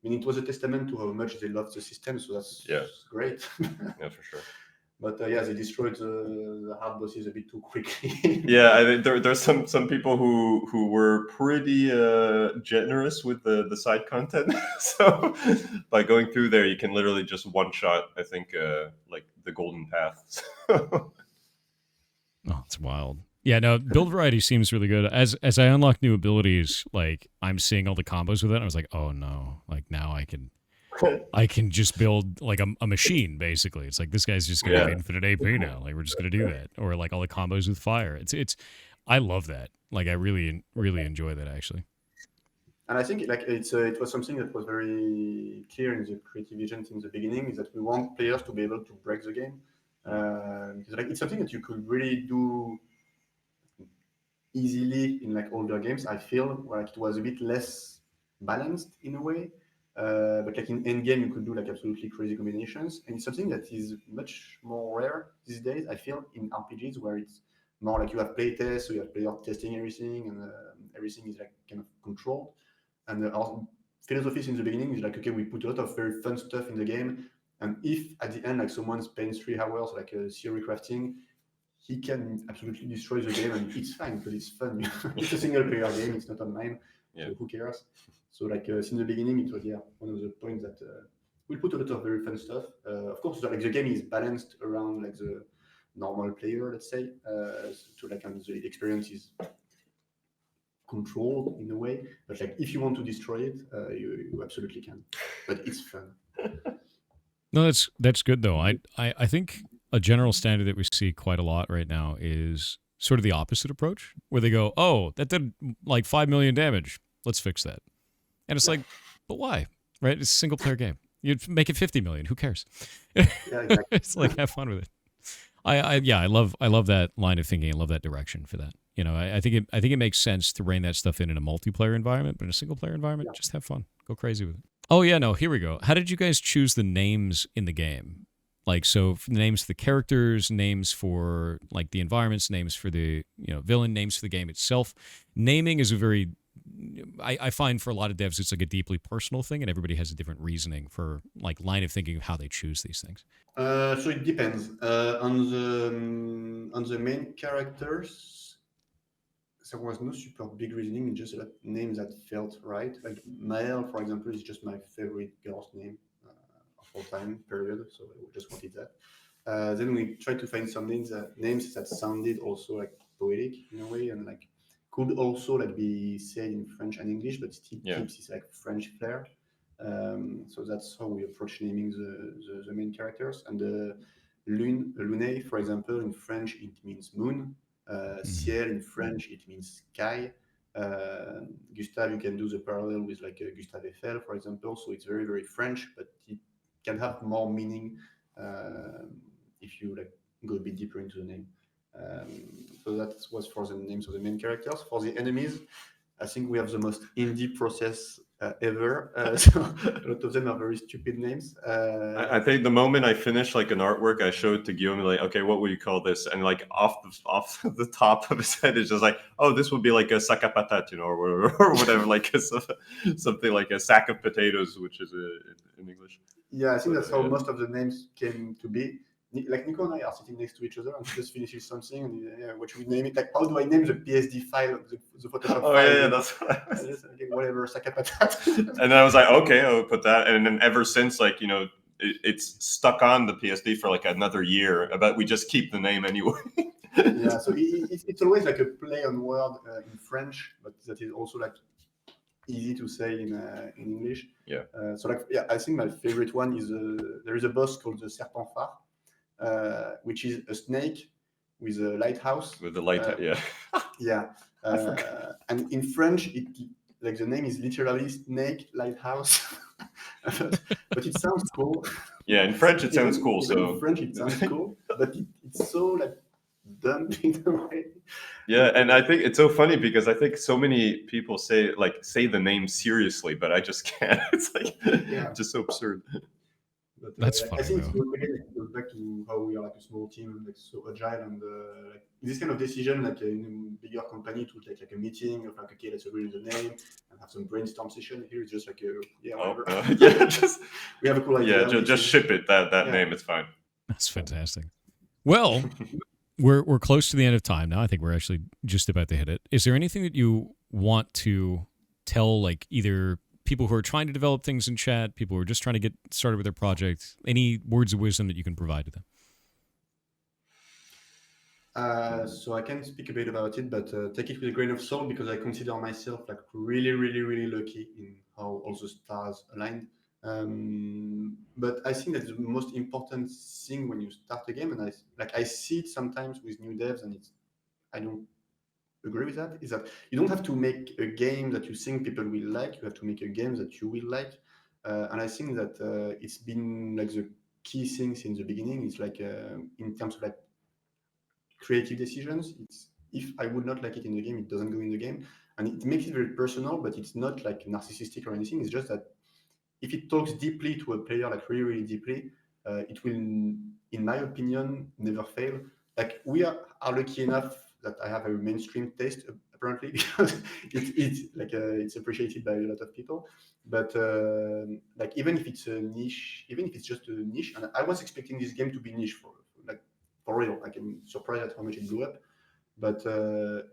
Speaker 2: I mean, it was a testament to how much they loved the system, so that's great.
Speaker 3: Yeah, for sure.
Speaker 2: But they destroyed the hard bosses a bit too quickly.
Speaker 3: Yeah, I think there's some people who were pretty generous with the side content. So by going through there, you can literally just one shot. I think like the golden path.
Speaker 1: Oh, it's wild. Yeah, no, build variety seems really good. As I unlock new abilities, like I'm seeing all the combos with it. And I was like, oh no, like now I can just build like a machine. Basically, it's like this guy's just gonna have infinite AP now. Like we're just gonna do that, or like all the combos with fire. It's I love that. Like I really enjoy that actually.
Speaker 2: And I think like it was something that was very clear in the creative vision in the beginning, is that we want players to be able to break the game, because like it's something that you could really do easily in like older games. I feel like it was a bit less balanced in a way, but like in endgame you could do like absolutely crazy combinations, and it's something that is much more rare these days. I feel in RPGs where it's more like you have playtests, so you have players testing everything, and everything is like kind of controlled. And our philosophy in the beginning is like, okay, we put a lot of very fun stuff in the game, and if at the end like someone spends 3 hours like theory crafting, he can absolutely destroy the game, and it's fine because it's fun. It's a single player game, it's not online, so who cares? So like since the beginning, it was one of the points that we put a lot of very fun stuff. Of course, like the game is balanced around like the normal player, let's say, so like the experience is controlled in a way. But like if you want to destroy it, you absolutely can. But it's fun.
Speaker 1: No, that's good though. I think a general standard that we see quite a lot right now is sort of the opposite approach, where they go, "Oh, that did like 5 million damage. Let's fix that." And it's like, but why? Right? It's a single player game. You'd make it 50 million. Who cares?
Speaker 2: Exactly.
Speaker 1: It's like have fun with it. I love that line of thinking. I love that direction for that. You know, I think it makes sense to rein that stuff in a multiplayer environment, but in a single player environment, just have fun, go crazy with it. Oh yeah, no, here we go. How did you guys choose the names in the game? Like, so names for the characters, names for like the environments, names for the villain, names for the game itself. Naming is a very I find for a lot of devs it's like a deeply personal thing, and everybody has a different reasoning for like line of thinking of how they choose these things.
Speaker 2: So it depends on the main characters. There was no super big reasoning, just like names that felt right. Like Mael, for example, is just my favorite girl's name of all time, period. So I just wanted that. Then we tried to find some names that sounded also like poetic in a way, and like could also like be said in French and English, but still keeps this like French flair. So that's how we approach naming the main characters. And Lune, for example, in French it means moon. Ciel in French it means sky. Gustave, you can do the parallel with like Gustave Eiffel, for example. So it's very very French, but it can have more meaning if you like go a bit deeper into the name. So that was for the names of the main characters. For the enemies, I think we have the most indie process ever. So a lot of them are very stupid names.
Speaker 3: I think the moment I finish like an artwork, I show it to Guillaume, like, okay, what would you call this? And like off the top of his head, it's just like, oh, this would be like a sac à patate, or whatever, like something like a sack of potatoes, which is in English.
Speaker 2: Yeah, I think that's how most of the names came to be. Like Nico and I are sitting next to each other, and he just finishes something, and what should we name it? Like, how do I name the PSD file, the Photoshop file?
Speaker 3: Yeah, that's what I was.
Speaker 2: Okay, whatever, sac à patate.
Speaker 3: And then I was like, okay, I'll put that. And then ever since, like, it's stuck on the PSD for like another year. But we just keep the name anyway.
Speaker 2: Yeah, so it's always like a play on word in French, but that is also like easy to say in English.
Speaker 3: Yeah.
Speaker 2: So like, yeah, I think my favorite one is there is a boss called the Serpent Phare, which is a snake with a lighthouse.
Speaker 3: With the light, yeah.
Speaker 2: Yeah. And in French, like the name is literally Snake Lighthouse, but it sounds cool.
Speaker 3: Yeah, in French it sounds cool. So
Speaker 2: in French it sounds cool, but it's so like dumb in a way.
Speaker 3: Yeah, and I think it's so funny because I think so many people say the name seriously, but I just can't. It's like just so absurd.
Speaker 2: But,
Speaker 1: That's funny.
Speaker 2: I think it goes back to how we are like a small team, like so agile, and like this kind of decision, like in a bigger company, to take like a meeting of like, okay, let's agree on the name and have some brainstorm session. Here it's just like whatever.
Speaker 3: Just
Speaker 2: we have a cool idea.
Speaker 3: Yeah, just ship it. That name, it's fine.
Speaker 1: That's fantastic. Well, we're close to the end of time now. I think we're actually just about to hit it. Is there anything that you want to tell, like either people who are trying to develop things in chat, people who are just trying to get started with their project, any words of wisdom that you can provide to them?
Speaker 2: So I can speak a bit about it, but take it with a grain of salt, because I consider myself like really, really, really lucky in how all the stars aligned. But I think that's the most important thing when you start a game, and I see it sometimes with new devs, and I don't agree with that, is that you don't have to make a game that you think people will like. You have to make a game that you will like. And I think that it's been like the key thing since the beginning. It's like in terms of like creative decisions, it's if I would not like it in the game, it doesn't go in the game, and it makes it very personal. But it's not like narcissistic or anything. It's just that if it talks deeply to a player, like really, really deeply, it will, in my opinion, never fail. Like we are lucky enough that I have a mainstream taste, apparently, because it's appreciated by a lot of people. But like even if it's a niche, even if it's just a niche, and I was expecting this game to be niche for real. I can surprised at how much it blew up. But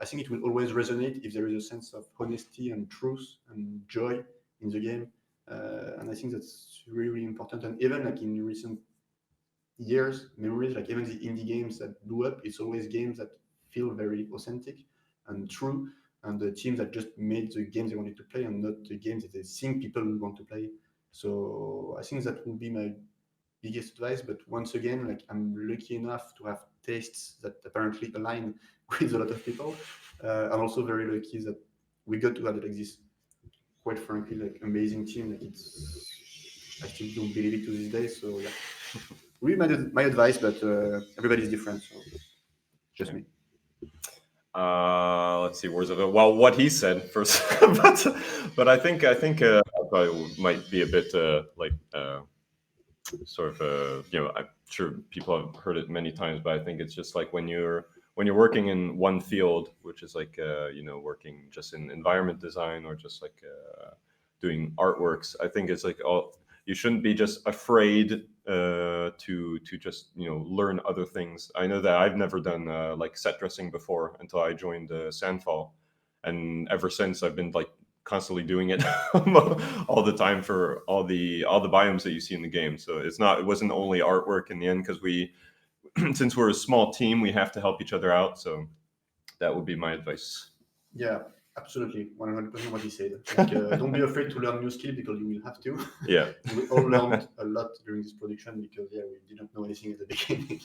Speaker 2: I think it will always resonate if there is a sense of honesty and truth and joy in the game. And I think that's really, really important. And even like in recent years, memories, like even the indie games that blew up, it's always games that feel very authentic and true, and the teams that just made the games they wanted to play and not the games that they think people will want to play. So I think that will be my biggest advice. But once again, like I'm lucky enough to have tastes that apparently align with a lot of people. I'm also very lucky that we got to have like this, quite frankly, like amazing team. Like I still don't believe it to this day. So yeah, really my advice, but everybody's different, so just me.
Speaker 3: Let's see, words of it. Well, what he said first, but I think I probably might be a bit sort of I'm sure people have heard it many times, but I think it's just like when you're working in one field, which is like working just in environment design or just like doing artworks. I think it's like you shouldn't be just afraid to just learn other things. I know that I've never done like set dressing before until I joined Sandfall, and ever since I've been like constantly doing it all the time for all the biomes that you see in the game. So it wasn't only artwork in the end, because we since we're a small team, we have to help each other out. So that would be my advice.
Speaker 2: Yeah, absolutely, 100% what he said. Like, don't be afraid to learn new skills, because you will have to.
Speaker 3: Yeah.
Speaker 2: We all learned a lot during this production, because we didn't know anything at the beginning.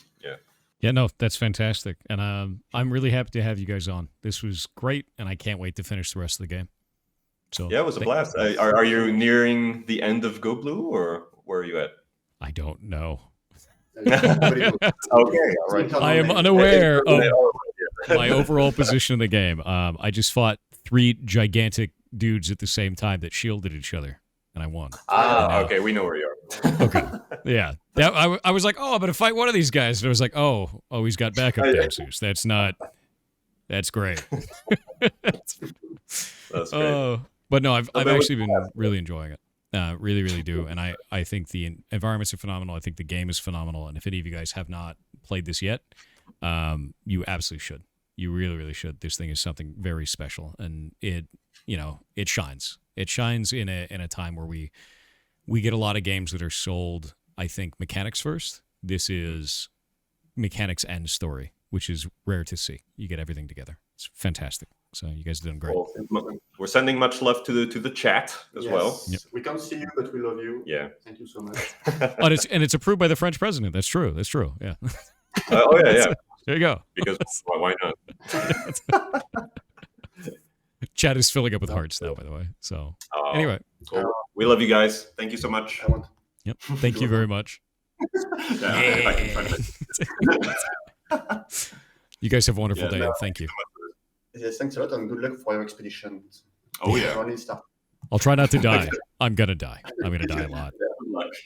Speaker 1: Yeah, no, that's fantastic. And I'm really happy to have you guys on. This was great, and I can't wait to finish the rest of the game. So
Speaker 3: yeah, it was a blast. Are you nearing the end of Go Blue, or where are you at?
Speaker 1: I don't know.
Speaker 3: Okay, all right.
Speaker 1: I am unaware of my overall position in the game. I just fought 3 gigantic dudes at the same time that shielded each other, and I won.
Speaker 4: Okay, we know where you are.
Speaker 1: Okay, yeah. I was like, oh, I'm gonna fight one of these guys, and I was like, oh, he's got backup dancers. That's great.
Speaker 3: That's great.
Speaker 1: But no, I've actually been really enjoying it. Really, really do. And I think the environments are phenomenal. I think the game is phenomenal. And if any of you guys have not played this yet, you absolutely should. You really, really should. This thing is something very special, and it shines. It shines in a time where we get a lot of games that are sold, I think, mechanics first. This is mechanics and story, which is rare to see. You get everything together. It's fantastic. So you guys are doing great.
Speaker 3: Well, we're sending much love to the chat as well.
Speaker 2: Yep. We can't see you, but we love you.
Speaker 3: Yeah.
Speaker 2: Thank you so much.
Speaker 1: It's approved by the French president. That's true. Yeah.
Speaker 3: Yeah.
Speaker 1: There you go.
Speaker 3: Because why not?
Speaker 1: Chat is filling up with hearts now, by the way. So anyway,
Speaker 3: cool. We love you guys. Thank you so much.
Speaker 1: Yep. Thank you very much.
Speaker 3: If I can find it.
Speaker 1: You guys have a wonderful day. And thank you.
Speaker 2: Yes, thanks a lot, and good luck for your expedition.
Speaker 3: Oh yeah.
Speaker 1: I'll try not to die. I'm gonna die. I'm gonna die a lot.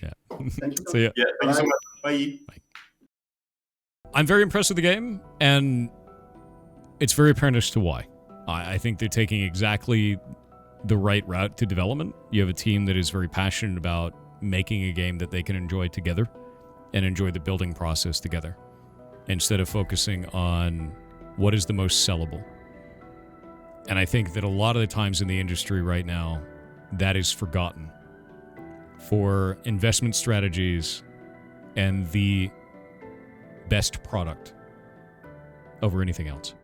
Speaker 3: Yeah.
Speaker 2: Thank you.
Speaker 1: So yeah.
Speaker 3: Thank you so much. Bye.
Speaker 1: I'm very impressed with the game, and it's very apparent as to why. I think they're taking exactly the right route to development. You have a team that is very passionate about making a game that they can enjoy together and enjoy the building process together, instead of focusing on what is the most sellable. And I think that a lot of the times in the industry right now, that is forgotten for investment strategies and the best product over anything else.